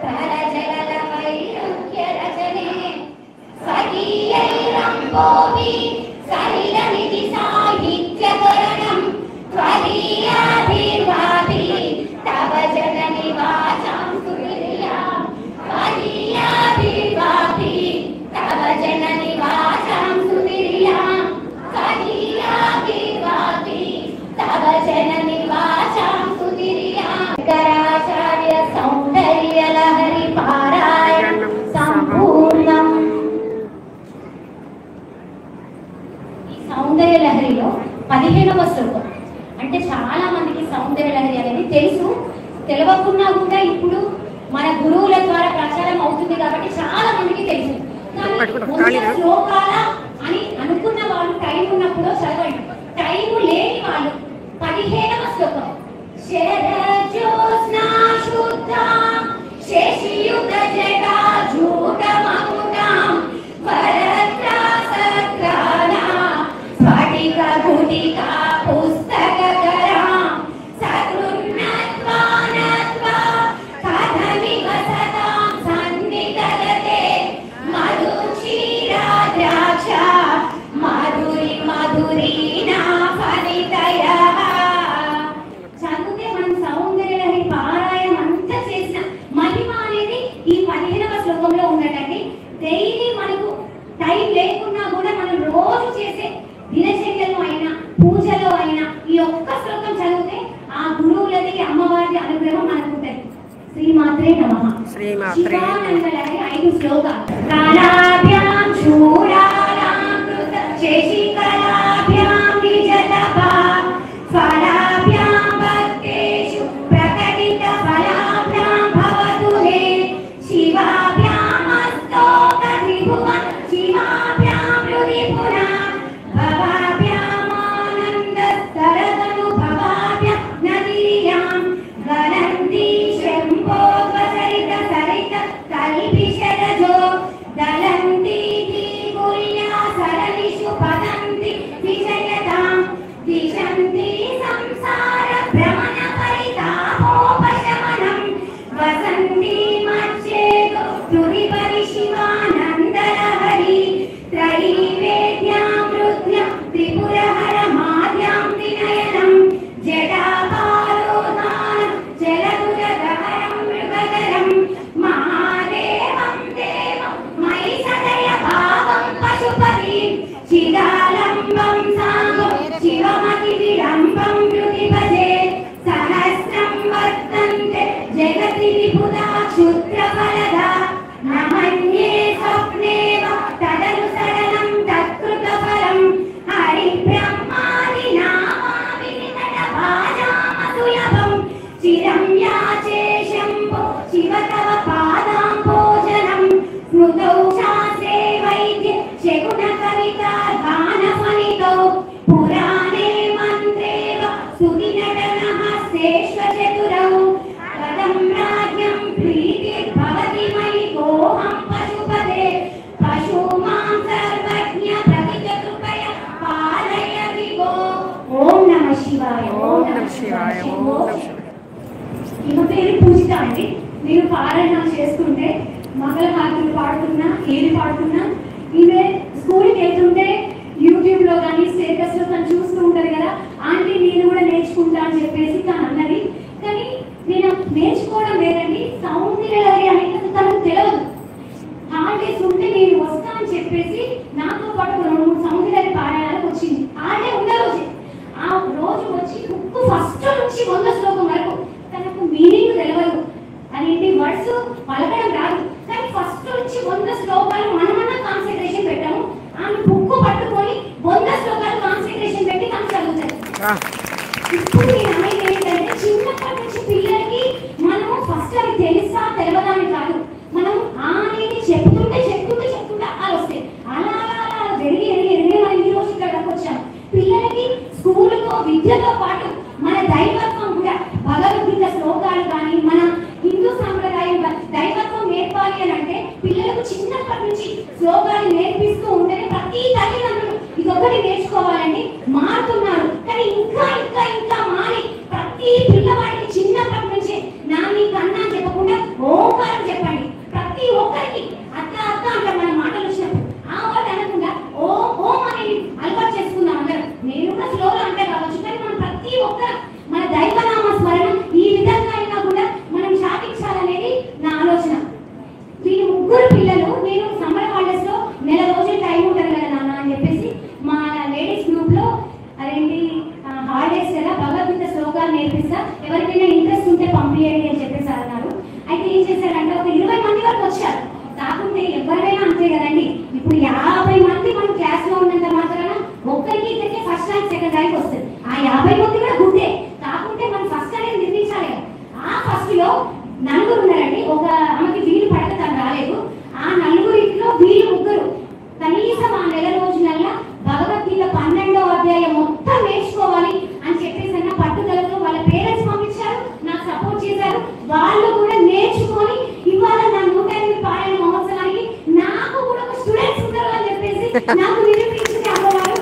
करजलवैरुह्यरचने स्वकीयैरम्भोऽपि सलिलनिधि साहित्यकरणं त्वदीयाभिर्वापि तव जननि वाचां सुविर्यां त्वदीयाभिर्वापि तव जननि वाचां सुविर्यां त्वदीयाभिर्वापि तव जननि वाचां सुविर्यां कराचार्य सौन्दर्यलहरि पारायणं सम्पूर्णम् సౌందర్య లహరిలో 15వ శ్లోకం అంటే చాలా మందికి సౌందర్య లహరి అనేది తెలుసు, తెలియకున్నా కూడా ఇప్పుడు మన గురువుల ద్వారా ప్రచారం అవుతుంది కాబట్టి చాలా మందికి తెలుసు. శ్లోకాల అని అనుకున్న వాళ్ళు టైం ఉన్నప్పుడు చదవండి, టైం లేని వాళ్ళు 15వ శ్లోకం శరజ్యోత్స్నా శుద్ధాం శశియుగ జటాజూటమకుటాం వరత్రాసక్రానా స్ఫటికా గుటికా పుస్తకకరాం సకృన్నత్వానత్వా కథమివ సదాం సన్నిధలతే మధుక్షీరాద్రాక్ష మధురి మధురీనా ఫలితయః. చదివితే మనం సౌందర్యలహరి పారాయణం అంతా చేసిన మహిమ అనేది ఈ 15వ శ్లోకంలో ఉన్నదండి. డైలీ మనకు టైం లేకున్నా కూడా మనం రోజు చేసే దినచర్యలో అయినా పూజలో అయినా ఈ ఒక్క శ్లోకం చదివితే ఆ గురువులది అమ్మవారి అనుగ్రహం మనకు ఉంటుంది. శ్రీమాత్రే నమః. శివానందలహరి 5 శ్లోకాలు. కాలాభ్యాం శూరాలాం కృత శశికళాభ్యాం విజతపా ఫలాభ్యాం భక్తేషు ప్రకటిత ఫలాభ్యాం భవతు హే శివాభ్యాం అస్తోక త్రిభువన శివాభ్యాం హృది పునః భవాభ్యాం ఆనంద సరదను భవాభ్యాం నదిర్యాం గలంతి శంభో సరిత సరిత కల్పిషరజో దలంతి గుల్యా సరళిషు పదంతి విజయతాం దిశంతి సంసార భ్రమణ పరితాపోపశమనం వసంతి మచ్చేతో తురిపరి శివానందలహరి త్రైవేద్యాం రుద్ర్యాం త్రిపురహర మాద్యాం త్రినయనం జటాపాలోదానం జలదురగహరం మృగధరం మహాదేవం దేవం మయి సదయ భావం పశుపతి చిదాలంబం సాంగం శివమతి విడంబం హృది భజే సహస్రం వర్తంతే జగతి విభుదా క్షుద్రఫలదా నమన్యే స్వప్నేవ తదను సరళం తత్కృతఫలం హరి బ్రహ్మాది నామావి నికట భాజామసులభం చిరం యాచే శంభో శివ తవ పాదాం భోజనం స్మృతౌ శాస్త్రే వైద్య శకున కవితా గాన ఫలితౌ పురాణే మంత్రేవ సుదినటనః శ్రేష్ఠ చతురౌ పదం రాజ్యం ప్రీతిర్భవతి మయి కోహం పశుపదే పశూమాం సర్వజ్ఞ ప్రతిజ కృపయ పాలయ విభో. ఓం నమః శివాయ. ఓం నమః శివాయ. ఈమె పేరు పూజిత అండి. నేను పారాయణం చేస్తుంటే మంగళహారతులు పాడుతున్నా, ఏది పాడుతున్నా ఈమె స్కూల్కి వెళ్తుంటే యూట్యూబ్లో కానీ స్టేటస్లో తను చూస్తూ ఉంటారు కదా, ఆంటీ నేను కూడా నేర్చుకుంటా అని చెప్పేసి తను అన్నది. కానీ నేను నేర్చుకోవడం లేదండి, సౌందర్యలహరి అనేది తనకు తెలియదు. హాలిడేస్ ఉంటే నేను వస్తా అని చెప్పేసి నాతో పాటు 2-3 సౌందర్యలహరి పారాయణాలకు వచ్చింది. హాలిడే ఉన్న రోజు ఆ రోజు వచ్చి బుక్ ఫస్ట్ నుంచి 100 శ్లోకం వరకు తనకు మీనింగ్ తెలియదు, అనేది వర్డ్స్ పలకడం రాదు. కానీ ఫస్ట్ నుంచి 100 శ్లోకాలు మనమన్నా కాన్సన్ట్రేషన్ పెట్టాము. ఆమె బుక్ పట్టుకొని 100 శ్లోకాలు కాన్సన్ట్రేషన్ పెట్టి తను చదువుతారు. ఇప్పుడు నేను అనేది ఏంటంటే చిన్నప్పటి నుంచి పిల్లలకి మనం ఫస్ట్ అవి తెలుసా తెలియదాని కాదు, మనం అనేది చెప్తుంటే అలా వస్తాయి. అలా జరిగి మనం ఈ రోజు ఇక్కడికి వచ్చాము. పిల్లలకి స్కూల్లో విద్యతో పాటు మన దైవత్వం కూడా భగవద్గీత శ్లోకాలు కానీ మన హిందూ సాంప్రదాయం దైవత్వం నేర్పాలి అని అంటే పిల్లలకు చిన్నప్పటి నుంచి శ్లోకాలు నేర్పిస్తూ ఉంటేనే ప్రతి తల్లిదండ్రులు ఇదొకటి నేర్చుకోవాలండి. మారుతున్నారు కానీ ఇంకా ఇంకా ఇంకా మారి ప్రతి పిల్లవాడికి చిన్నప్పటి నుంచి నాని కన్నా చెప్పకుండా ఓంకారం చెప్పండి. ప్రతి ఒక్కరికి అక్క అక్క అంటే మన మాటలు వచ్చినప్పుడు ఆ వర్డ్ అనకుండా ఓం ఓం అనేది అలవాటు చేసుకుందాం అందరం. నేను కూడా స్లోగా అంటే కావచ్చు కానీ మనం ప్రతి ఒక్క మన దైవనామ స్మరణ ఈ విధంగా అయినా కూడా మనం సాధించాలనేది నా ఆలోచన. వీళ్ళు ముగ్గురు పిల్లలు నేను సమ్మర్ హాలిడేస్ లో నెల రోజులు టైం ఉంటుంది కదా నాన్న అని చెప్పేసి మా లేడీస్ గ్రూప్ లో అదేంటి హాలిడేస్ కదా భగవద్గీత శ్లోకాలు నేర్పిస్తా, ఎవరికైనా ఇంట్రెస్ట్ ఉంటే పంపించండి అని చెప్పేసి అన్నారు. అయితే ఏం చేశారంటే ఒక 20 మంది వరకు వచ్చారు. కాకుంటే ఎవరైనా అంతే కదండి, ఇప్పుడు 50 మంది మన క్లాస్ లో ఉన్నంత మాత్రాన ఒక్కరికి ఇద్దరికి ఫస్ట్ ర్యాంక్ సెకండ్ ర్యాంక్ వస్తుంది. ఆ 50 మంది కూడా గుడ్డే, కాకుంటే మనం ఫస్ట్ అనేది నిర్మించాలి కదా. ఆ ఫస్ట్ లో నలుగురు ఉన్నారండి. ఒక ఆమెకి వీలు పడక తను రాలేదు. ఆ నలుగురిలో వీళ్ళు ముగ్గురు కనీసం ఆ నెల రోజులల్లా భగవద్గీత 12వ అధ్యాయం మొత్తం నేర్చుకోవాలి అని చెప్పేసి అన్న పట్టుదలతో వాళ్ళ పేరెంట్స్ పంపించారు, నాకు సపోర్ట్ చేశారు. వాళ్ళు కూడా నేర్చుకొని ఇవాళ నా 108 పారాయణ మహోత్సవానికి నాకు కూడా ఒక స్టూడెంట్స్ ఉంటారు అని చెప్పేసి నాకు నిరూపించింది అమ్మవారు.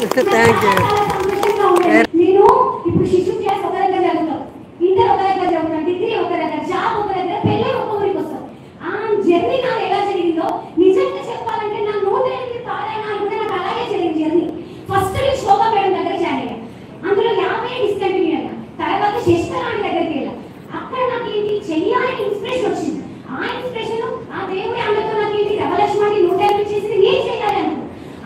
నేను ఇప్పుడు శిశు క్లాస్ ఒక దగ్గర చదువుతాం, ఇంటర్ ఒక దగ్గర చదువుతాం, డిగ్రీ ఒక దగ్గర, జాబ్ ఒక దగ్గర, పెళ్ళి ఒక ఊరికి వస్తాం. ఆ జర్నీ నాకు ఎలా జరిగిందో నిజంగా చెప్పాలంటే నా 108 పారాయణాలు కూడా నాకు అలాగే జరిగింది జర్నీ. ఫస్ట్ శోభా మేడం దగ్గర చేయాలి, అందులో 50 డిస్కంటిన్యూ అయ్యా. తర్వాత శశికరాణి దగ్గరికి వెళ్ళా, అక్కడ నాకు ఏంటి చెయ్యాలని ఇన్స్పిరేషన్ వచ్చింది. ఆ ఇన్స్పిరేషన్ ఆ దేవుడి అందరితో నాకు ఏంటి రవలక్ష్మణి 108 చేసింది నేను చేయాలి అనుకో.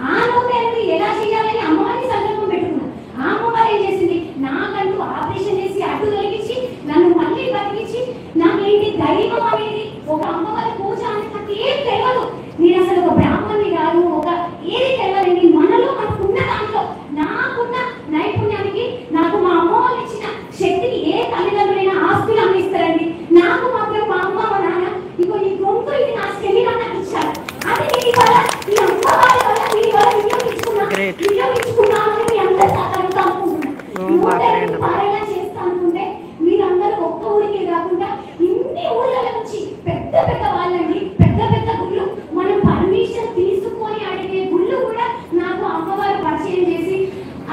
ఆ 108 ఎలా చేయాలని అమ్మవారిని సంకల్పం పెట్టుకున్నా. ఆ అమ్మవారు ఏం చేసింది, నాకంటూ ఆపరేషన్ చేసి అడ్డు తొలగించి నన్ను మళ్ళీ బతికించి నాకేంటి దైవం అనేది ఒక అమ్మవారి పూజ అనేది నాకు ఏం తెలియదు. నేను అసలు ఒక బ్రాహ్మణి కాదు, ఒక ఏది తెలియదండి. మనలో మనకున్న దాంట్లో నాకున్న నైపుణ్యానికి నాకు మా అమ్మ వాళ్ళు ఇచ్చిన శక్తికి ఏ తల్లిదండ్రులైనా ఆస్తులు అందిస్తారండి. నాకు మాత్రం మా అమ్మ మా నాన్న ఇంకో ఈ గొంతు ఇది నా శరీరం నాకు ఇచ్చారు. అది నేను వల్ల ఈ అమ్మవారి వల్ల మీ వల్ల వినియోగించుకున్నామని మీ అందరూ సహకారంతో అనుకుంటున్నాను. పారాయణ చేస్తా అనుకుంటే మీరందరూ ఒక్క ఊరికి కాకుండా ఇన్ని ఊళ్ళ నుంచి పెద్ద పెద్ద వాళ్ళండి, పెద్ద పెద్ద గుళ్ళు మనం పర్మిషన్ తీసుకొని అడిగే గుళ్ళు కూడా నాకు అమ్మవారు పరిచయం చేసి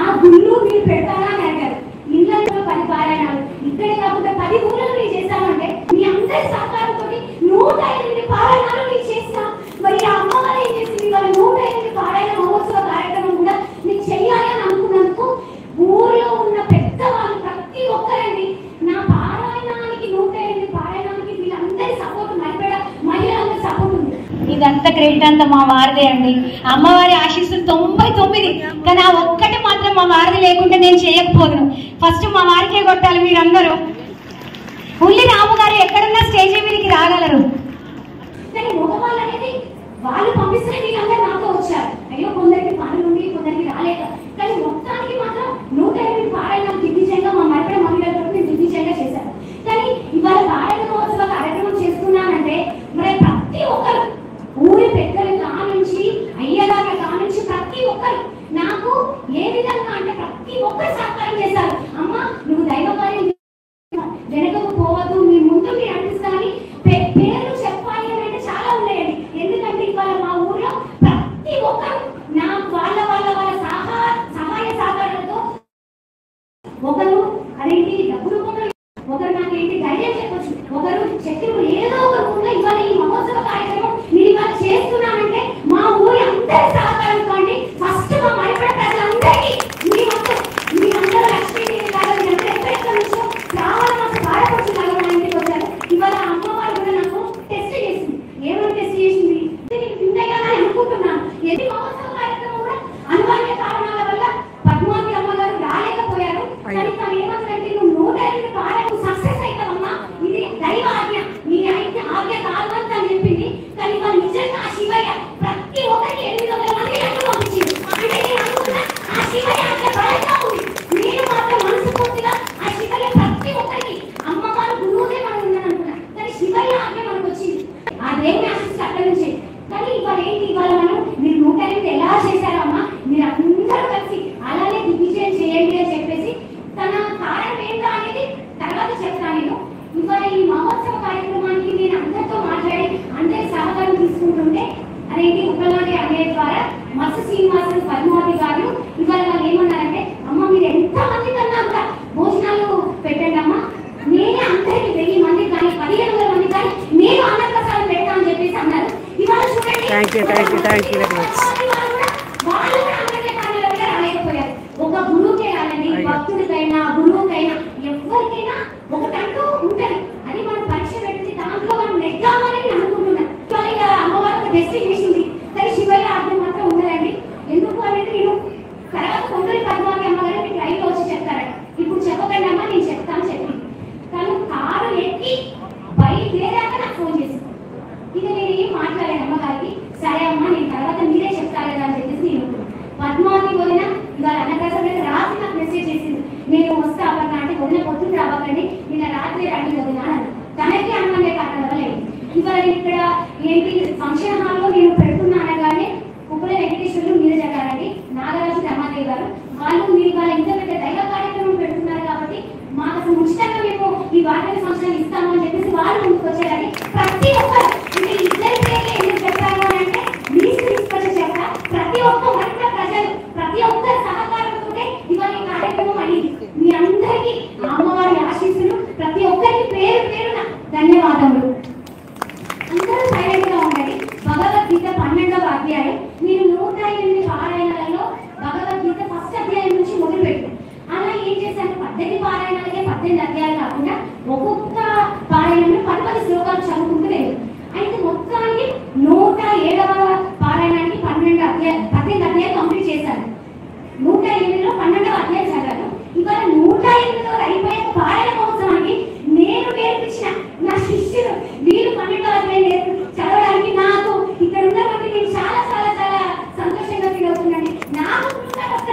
ఆ గుళ్ళు మీరు పెడతారా అని అడిగారు. ఇళ్ళలో 10 పారాయణాలు ఇక్కడే కాకుండా 10 ఊళ్ళలో మీరు చేస్తామంటే మీ అందరి సహకారంతో 108 పారాయణాలు మీరు చేస్తాం. మరి ఆ అమ్మవారు ఏం చేసింది, వాళ్ళ 108 పారాయణ మహోత్సవ కార్యక్రమం కూడా మీకు చెయ్యాలి అని అనుకున్నందుకు ఊర్లో ఉన్న పెద్దవాళ్ళు ప్రతి ఒక్కరండి నా పారాయణానికి 108 పారాయణానికి వీళ్ళందరి సపోర్ట్ మహిళలందరి సపోర్ట్ ఉంది. ఇదంతా క్రెడిట్ అంతా మా వారిదే అండి. అమ్మవారి ఆశీస్సులు 99, కానీ ఆ ఒక్కటి మాత్రం మా వారిది లేకుంటే నేను చేయకపోదును. ఫస్ట్ మా వారికే కొట్టాలి మీరందరూ. ఉల్లి రాముగారు ఎక్కడున్నా స్టేజ్ మీదకి రాగలరు. కానీ మగవాళ్ళు అనేది వాళ్ళు పంపిస్తే వీళ్ళందరూ నాతో వచ్చారు. అయ్యో కొందరికి పనులు ఉండి కొందరికి రాలేక, కానీ మొత్తానికి మాత్రం 108 పారాయణాలు దిగ్విజయంగా మా మరిపడ మహిళలతో దిగ్విజయంగా చేశారు. కానీ ఇవాళ పారాయణ మహోత్సవ కార్యక్రమం చేస్తున్నానంటే మరి ప్రతి ఒక్కరు ఊరి పెద్దలు కానుంచి అయ్యగారు కానుంచి ప్రతి ఒక్కరు నాకు ఏ విధంగా అంటే ప్రతి ఒక్కరు సహకారం చేశారు. అమ్మ నువ్వు దైవ కార్యం వెనకకు పోవద్దు, మీ ముందు మీరు అనిపిస్తారని పేర్లు చెప్పాలి అని అంటే చాలా ఉన్నాయండి. ఎందుకంటే ఇవాళ మా ఊర్లో ప్రతి ఒక్కరు నా వాళ్ళ ఏంటి ఉప్పలాంటి అనే ద్వారా మత్స్య శ్రీనివాసులు పద్మావతి గారు ఇవాళ వాళ్ళు ఏమన్నారంటే అమ్మ మీరు ఎంత మంది కన్నా కూడా భోజనాలు పెట్టండి అమ్మ, నేనే అందరికి 1000 మంది కానీ 1500 మంది కానీ నేను అన్నప్రసాదం పెడతా అని చెప్పేసి అన్నారు. ఇవాళ చూడండి వాళ్ళు కూడా అందరికీ రాలేకపోయారు. ఒక గురువుకే కాదండి, భక్తుడికైనా గురువుకైనా ఎవరికైనా ఒకటంటూ ఉంటది. అది మనం పరీక్ష పెట్టింది దాంట్లో మనం నెగ్గామని అనుకుంటున్నాం. అమ్మవారికి టెస్ట్ చేసింది కానీ శివయ్య అర్థం మాత్రం ఉండదండి. ఎందుకు అనేది నేను తర్వాత కొందరి పద్మావతి అమ్మగారు మీకు లైవ్ వచ్చి చెప్తారట. ఇప్పుడు చెప్పకండి అమ్మ నేను చెప్తాను చెప్పి తను కారు ఎక్కి బయలుదేరాక నాకు ఫోన్ చేసింది. ఇక నేను ఏం మాట్లాడాను అమ్మగారికి. సరే అమ్మ నేను తర్వాత మీరే చెప్తారు కదా అని చెప్పేసి నేను పద్మావతి వదిన ఇవాళ అన్నప్రసాద్ రాత్రి నాకు మెసేజ్ చేసింది, నేను వస్తా అవ్వక అంటే వదిన పొద్దున్న రావకండి నిన్న రాత్రి రండి వదిన అని. తనకి అన్నమే కారణం ఇవాళ ఇక్కడ ఏంటి ఫంక్షన్ హాల్లో నేను పెడుతున్నా అనగానే కుప్పల వెంకటేశ్వర్లు మీరు చెప్పారండి, నాగరాజు రమాదేవి గారు వాళ్ళు మీరు ఇవాళ ఇంత పెద్ద దైవ కార్యక్రమం పెడుతున్నారు కాబట్టి మాకు అసలు ఉచితంగా మేము ఈ వార్తల ఫంక్షన్ ఇస్తాము అని చెప్పేసి వాళ్ళు ముందుకు వచ్చారండి. ప్రతి ఒక్కరు అంటే ఇద్దరి పేర్లు ఎందుకు చెప్పారు అని అంటే మీకు తీసుకొచ్చి చెప్తా ప్రతి ఒక్క వర్గ ప్రజలు ప్రతి ఒక్కరి సహకారంతో ఇవాళ ఈ కార్యక్రమం అడిగింది. మీ అందరికీ అమ్మవారి ఆశీస్సులు, ప్రతి ఒక్కరికి పేరు పేరున ధన్యవాదములు. అందరూ సైలెంట్ గా ఉండండి. భగవద్గీత 12వ అధ్యాయం మీరు 108 పారాయణాలలో భగవద్గీత ఫస్ట్ అధ్యాయం నుంచి మొదలు పెట్టు. అలా ఏం చేశాను 18 పారాయణాలకే 18 అధ్యాయాలు కాకుండా ఒక్కొక్క పారాయణంలో 10 శ్లోకాలు చదువుకుంటూ లేదు. అయితే మొత్తానికి 107వ పారాయణానికి 18 అధ్యాయాలు కంప్లీట్ చేశాను. 108లో 12వ అధ్యాయం చదివాను. ఇవాళ 108లో అయిపోయే పారాయణ మహోత్సవానికి నేను నేర్పించిన నా శిష్యులు వీళ్ళు 12వ అధ్యాయం చదవడానికి నాకు ఇక్కడ ఉన్నటువంటి నేను చాలా చాలా చాలా సంతోషంగా ఫీల్ అవుతున్నాను. నాకు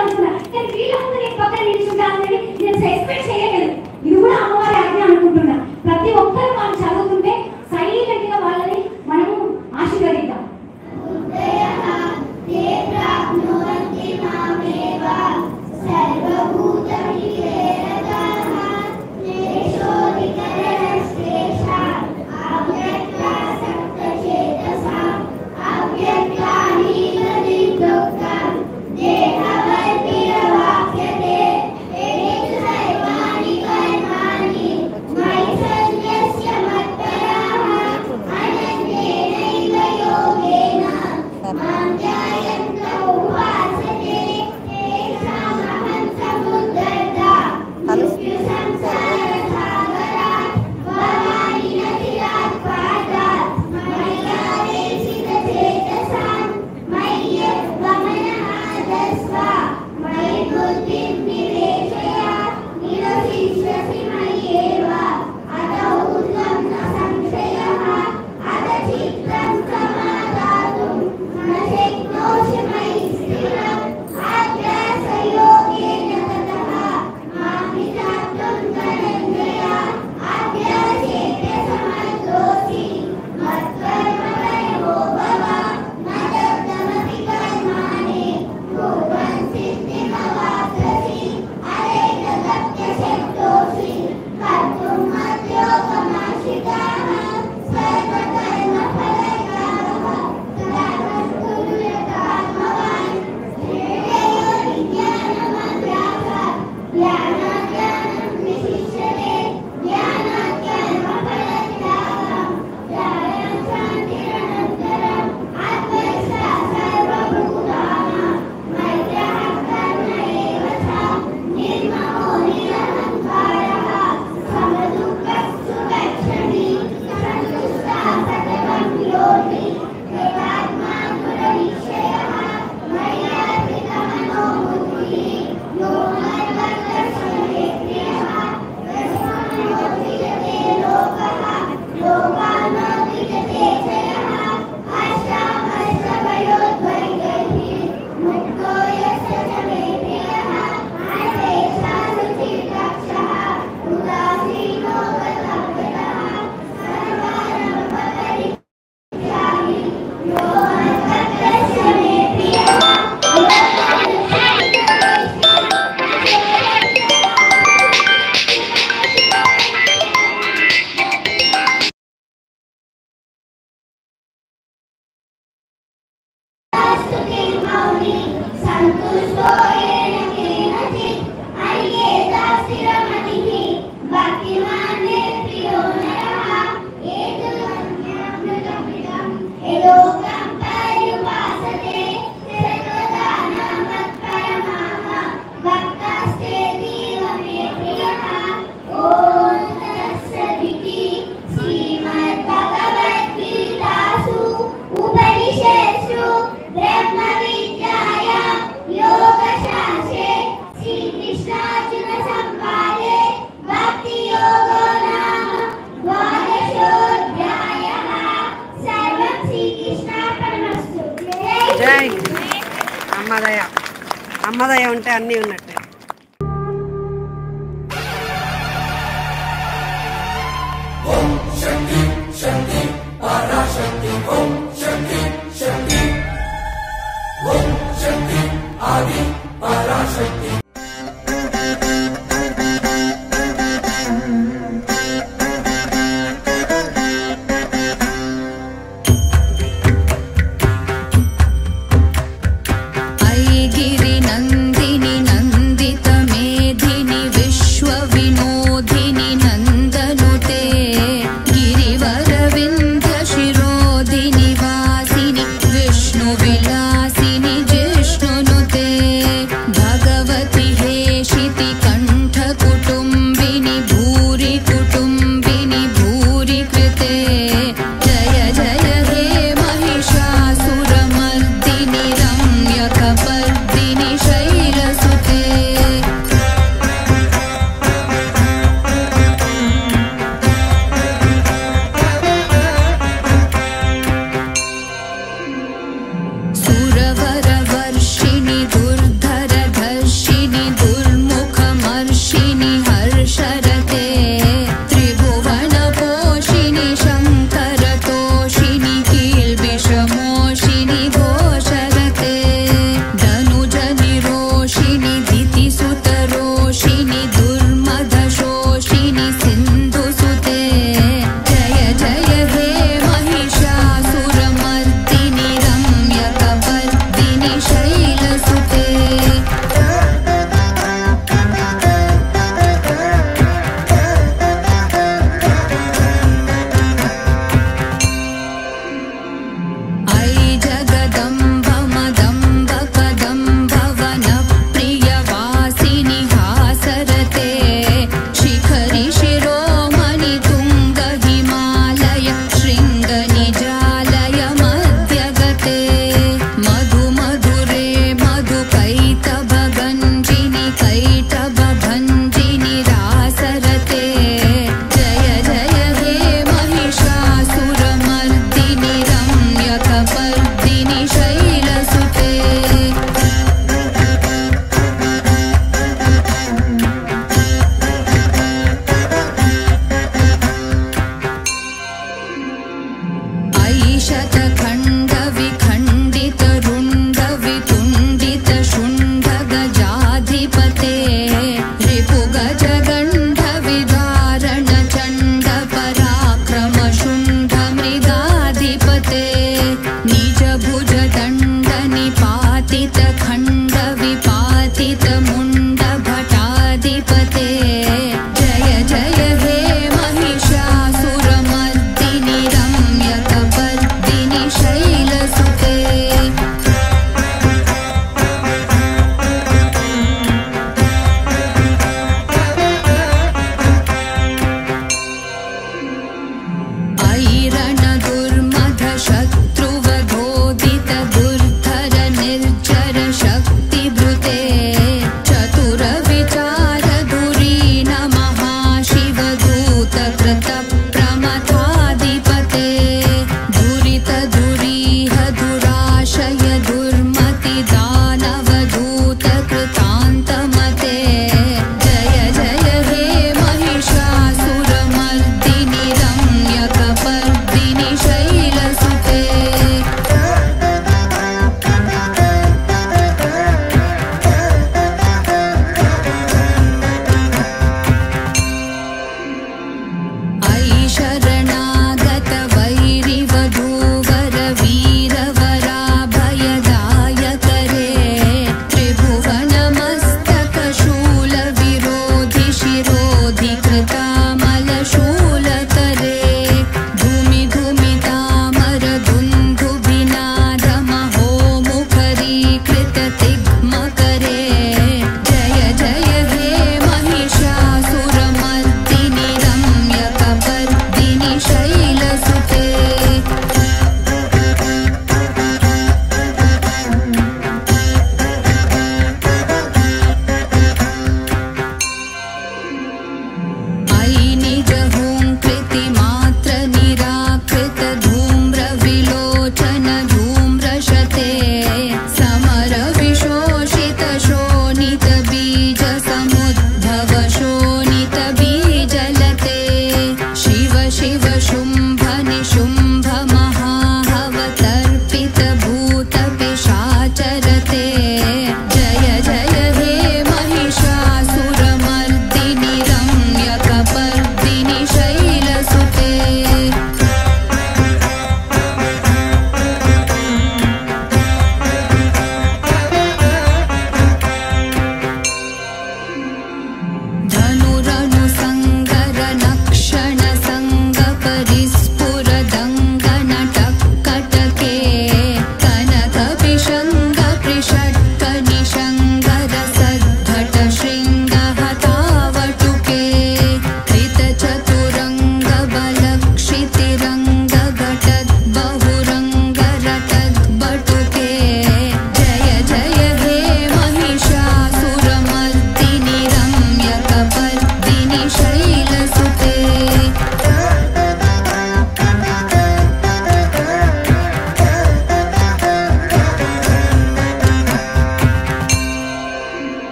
అవుతున్నా కానీ వీళ్ళ ముందు నేను పక్కన నిల్చుంటానని నేను ఎక్స్పెక్ట్ చేయలేదు. ఇది కూడా అమ్మవారి ఆజ్ఞ అనుకుంటున్నా. ప్రతి ఒక్కరు వాళ్ళు చదువుతుంటే సైలెంట్ గా వాళ్ళని మనము ఆశీర్వదిద్దాం. Take అమ్మదయ అమ్మదయ ఉంటే అన్నీ ఉన్నట్టే. ఓం శక్తి శక్తి పరాశక్తి ఓం శక్తి శక్తి ఓం శక్తి ఆది పరాశక్తి. शक्ति भृते चतुर विचार धुरी नम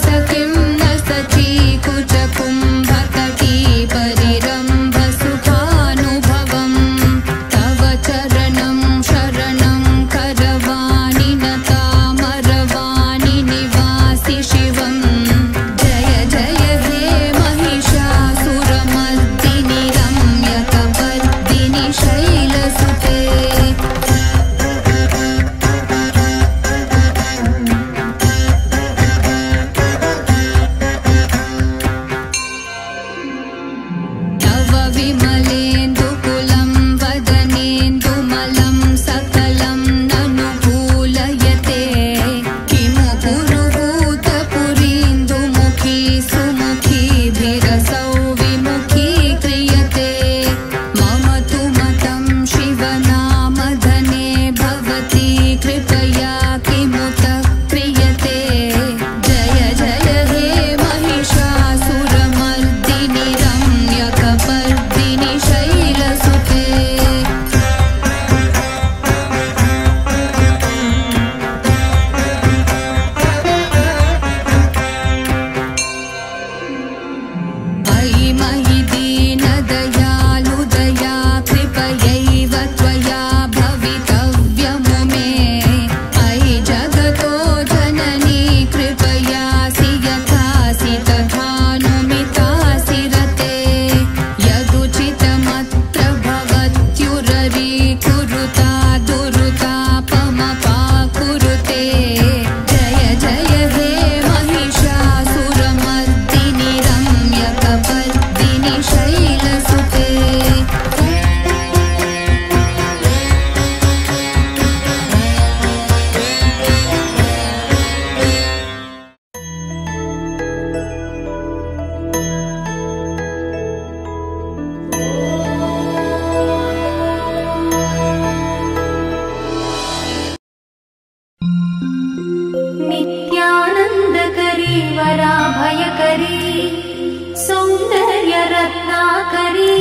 सखिं न सचीकुचकुम्भतटी परिरम्भसुखानुभवम् तव चरणं शरणं करवाणि नतामरवाणि निवासि शिवम् जय जय हे महिषासुरमर्दिनि रम्यकवर्दिनि शैलसुते तव विमलेन्दुकुलं वदनेन्दुमलं सकलं ननुकूलयते किमु पुरुहूतपुरीन्दुमुखी सुमुखीभिरसौ विमुखी क्रियते मम तु मतं शिवनामधने भवती कृपया किमुत क्रियते जय जय हे महिषासुरमर्दिनि रम्यकपर्दिनि शैलसुते अयि मयि दीनदयालुदया कृपयैव त्वया भवितव्यमु मे अयि जगतो जननी कृपयासि यथासि तथानुमितासि रते यदुचितमत्र भवत्युररीकुरुता दुरुतापमपाकुरुते जय जय हे महिषासुरमर्दिनि रम्यकपर्दिनि शैलसुते नित्यानन्दकरी वराभयकरी सौन्दर्यरत्नाकरी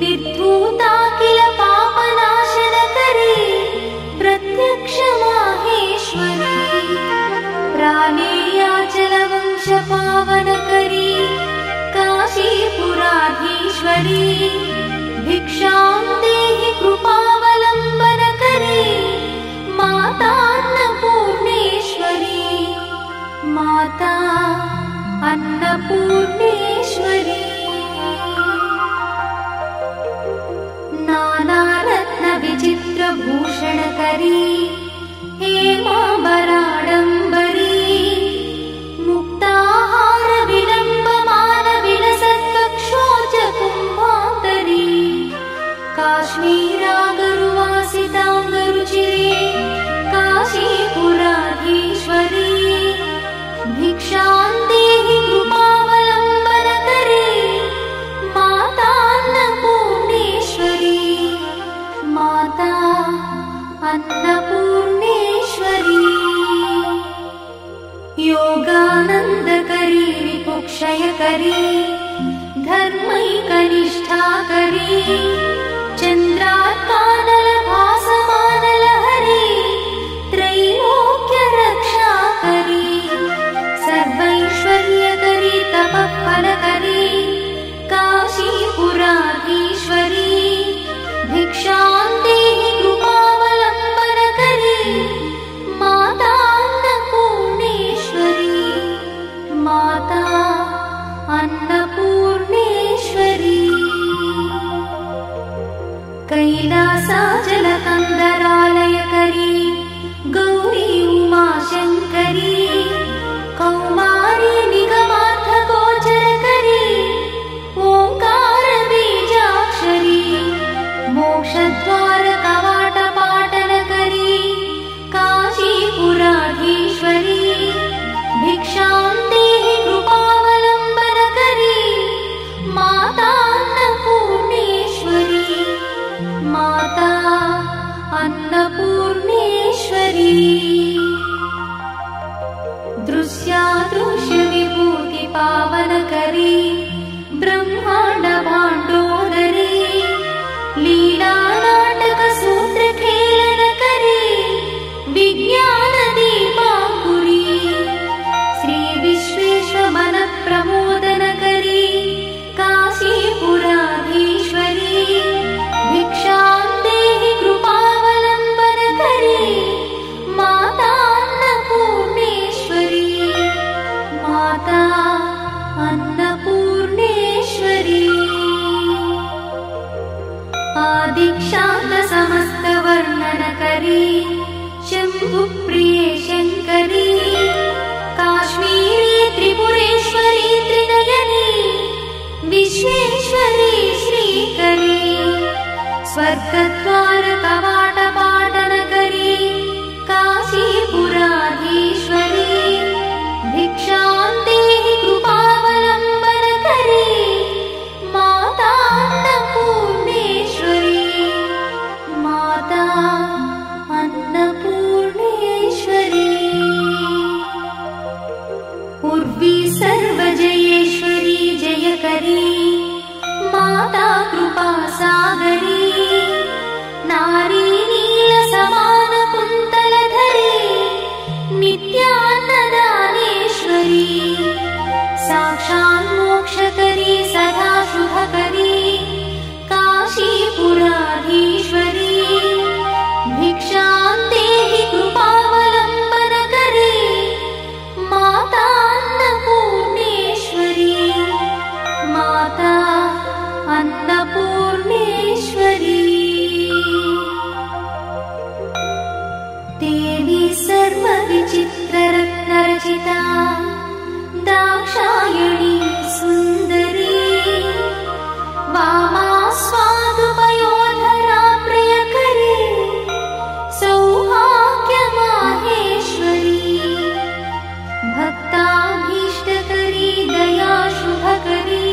निर्धूताखिल पापनाशनकरी प्रत्यक्षमाहेश्वरी प्राणेयाचलवंशपावनकरी काशीपुराधीश्वरी भिक्षां देहि कृपावलम्बनकरी मातान्नपूर्णेश्वरी माता अन्नपूर्णेश्वरी नानारत्नविचित्रभूषणकरी हेमाम्बराडम्बरी मुक्ताहारविलम्बमानविलसत्पक्षोजकुम्भान्तरी काश्मीरागरुवासिताङ्गरुचिरे काशीपुराधीश्वरी भिक्षां देहि कृपावलम्बनकरी मातान्नपूर्णेश्वरी माता अन्नपूर्णेश्वरी योगानन्दकरी रिपुक्षयकरी धर्मैकनिष्ठाकरी चन्द्रात्मानलभासमानलहरी त्रैलोक्यरक्षाकरी सर्वैश्वर्यकरी तपःफलकरी काशीपुराधीश्वरी भिक्षां देहि कृपावलम्बनकरी मातान्नपूर्णेश्वरी माता अन्नपूर्णेश्वरी कैलासाचलकन्दरालयकरी गौरी उमाशङ्करी कौमारी निगमार्थगोचरकरी ओङ्कारबीजाक्षरी मोक्षद्वारकवाटपाटनकरी काशीपुराधीश्वरी भिक्षां देहि कृपावलम्बनकरी मातान्नपूर्णेश्वरी माता अन्नपूर्णेश्वरी दृश्यादृश्यविभूतिपावनकरी ब्रह्माण्डभाण्डोदरी लीलानाटकसूत्रखेलनकरी विज्ञानदीपाङ्कुरी माता अन्नपूर्णेश्वरी आदिक्षान्त समस्त वर्णनकरी शम्भुप्रिये शङ्करी काश्मीरी त्रिपुरेश्वरी त्रिनयनी विश्वेश्वरी श्रीकरी स्वर्गद्वार कवाटपाटनकरी काशीपुराधीश्वरी भिक्षां देहि कृपावलम्बनकरी माता अन्नपूर्णेश्वरी माता अन्नपूर्णेश्वरी उर्वी सर्वजयेश्वरी जयकरी माता कृपासागरी नारी नीलसमान कुन्तलधरी नित्यान्नदानेश्वरी साक्षात् मोक्षकरी सदा शुभकरी काशीपुराधीश्वरी भिक्षां देहि कृपावलम्बनकरी माता अन्नपूर्णेश्वरी माता अन्नपूर्णेश्वरी देवी सर्वविचित्ररत्नरचिता दाक्षायणी सुन्दरी वामा स्वादुपयोधरा प्रियकरी सौभाग्यमाहेश्वरी भक्ताभीष्टकरी दया शुभकरी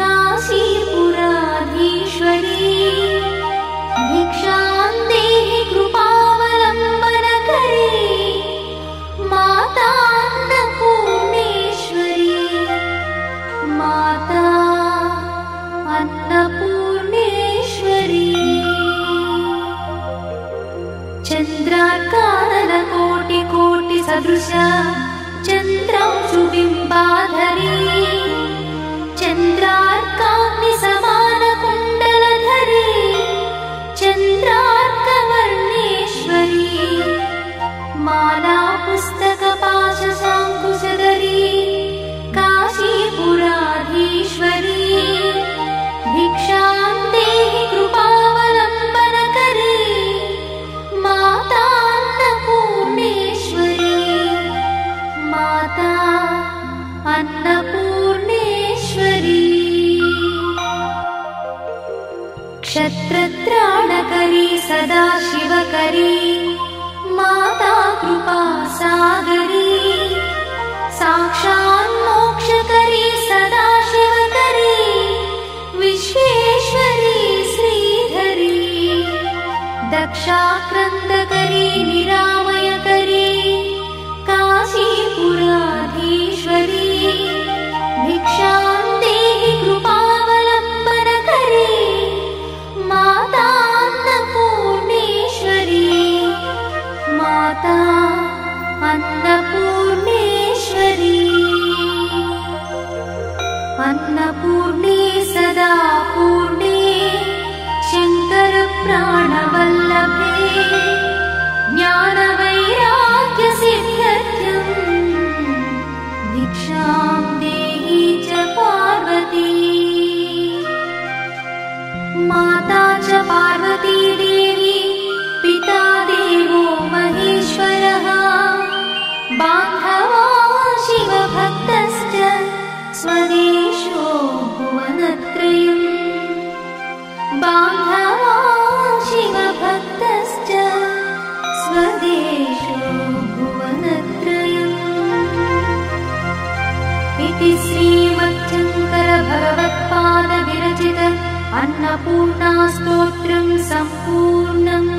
काशीपुराधीश्वरी भिक्षां देहि कृपावलम्बनकरी माता अन्नपूर्णेश्वरी माता अन्नपूर्णेश्वरी चन्द्राकाननकोटिकोटिसदृश चन्द्रांशुबिम्बाधरी चन्द्रार्काग्निसमानकुण्डलधरी चन्द्रार्कवर्णेश्वरी माला पुस्तकपाशशाङ्कुशधरी काशीपुराधीश्वरी भिक्षां देहि कृपावलम्बनकरी माता अन्नपूर्णेश्वरी माता अन्नपूर्णेश्वरी क्षत्रत्राणकरी सदा शिवकरी माता कृपासागरी साक्षात् मोक्षकरी सदा शिवकरी विश्वेश्वरी श्रीधरी दक्षाक्रन्दकरी निरामयकरी काशीपुराधीश्वरी भिक्षां देहि कृपावलम्बनकरी माता अन्नपूर्णेश्वरी माता अन्नपूर्णेश्वरी अन्नपूर्णे सदा पूर्णे शङ्करप्राणवल्लभे ज्ञानवैराग्यसिद्ध्यर्थं भिक्षां देहि च पार्वती माता च पार्वती देवी पिता देवो महेश्वरः बान्धवा शिवभक्तश्च स्वदेशो भुवनत्रयम् बान्धवा शिवभक्तश्च स्वदेशो भुवनत्रयम् इति श्रीमच्छङ्करभगवत्पादविरचित अन्नपूर्णा स्तोत्रं सम्पूर्णम्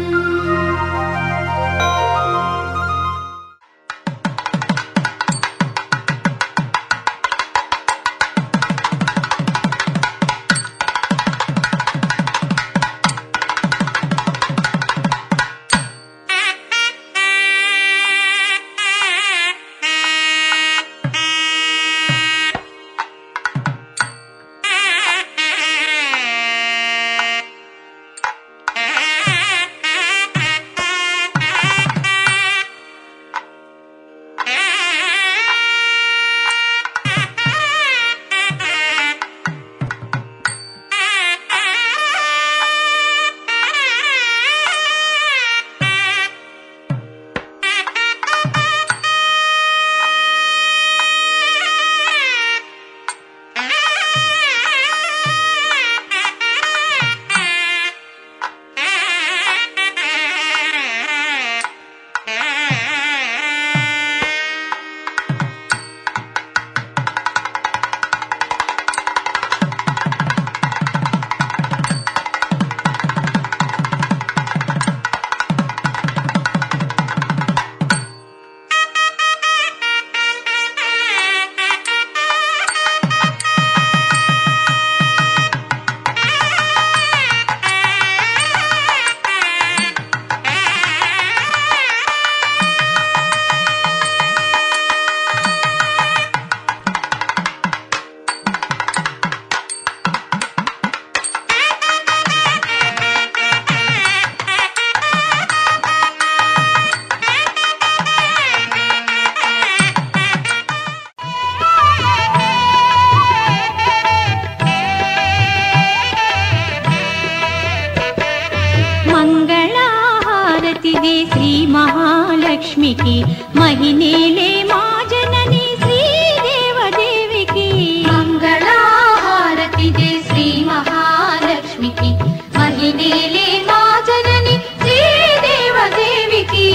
లక్ష్మికి మహినేలే మా జనని శ్రీదేవదేవికి మంగళహారతి జయ శ్రీ మహాలక్ష్మికి మహినేలే మా జనని శ్రీదేవదేవికి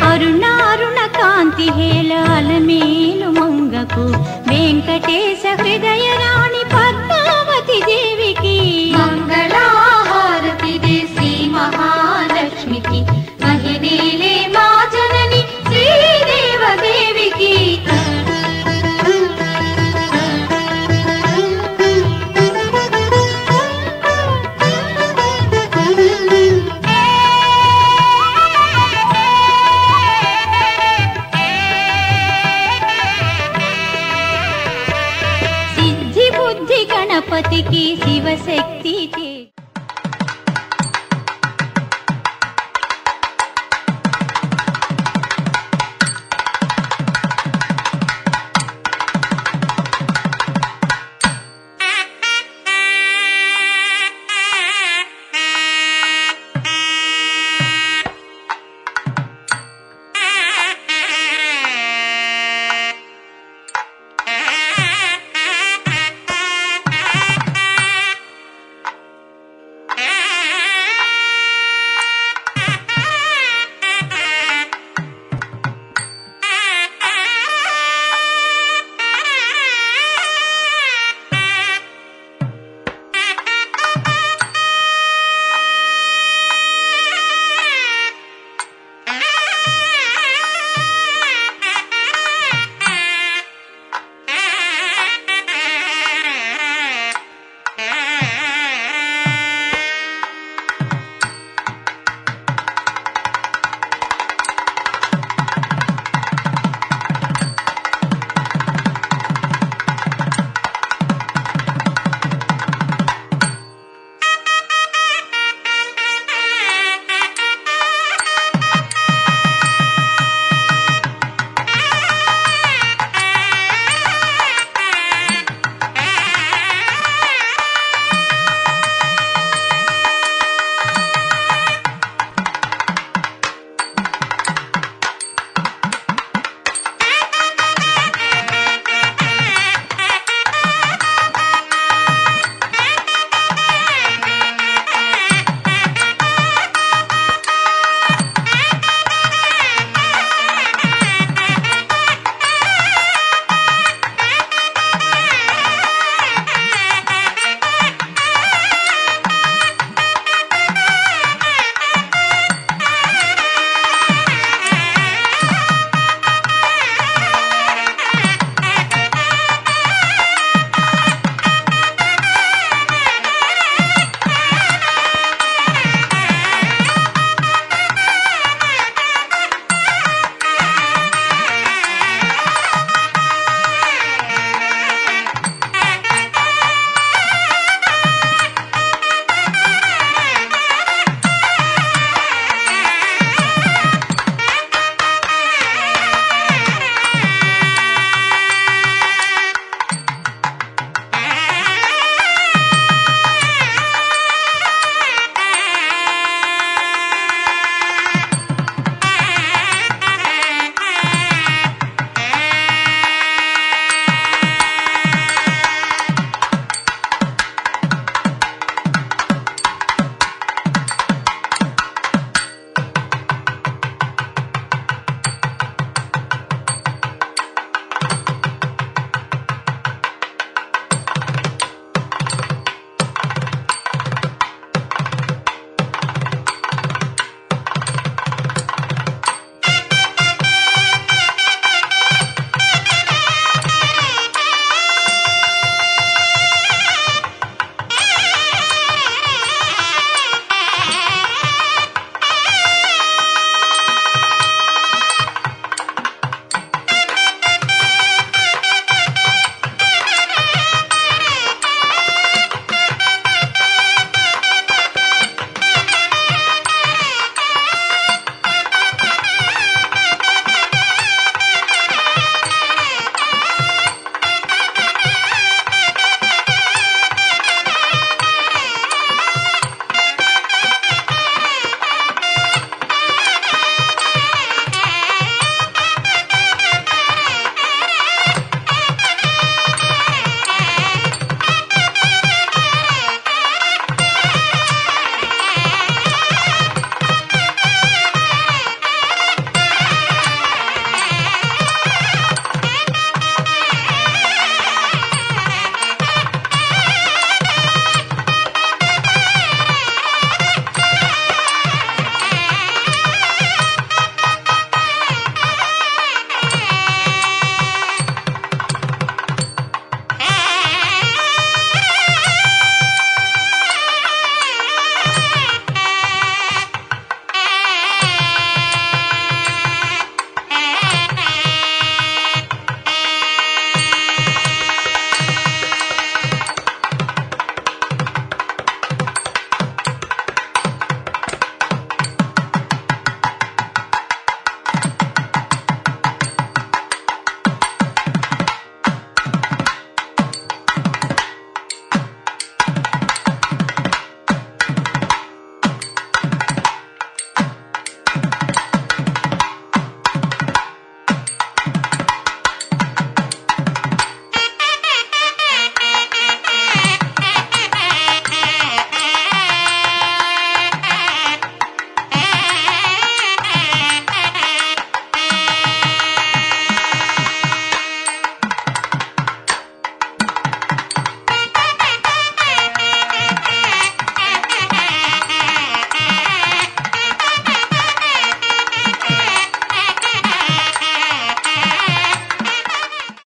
అరుణారుణ కాంతి హేళ అలమేలు మంగకు వెంకటేశ హృదయ రాణి పద్మావతి దేవికి మంగళహారతి దే శ్రీ మహాలక్ష్మికి మహినేలే మా జనని శ్రీదేవదేవికి గణపతికి శివశక్తి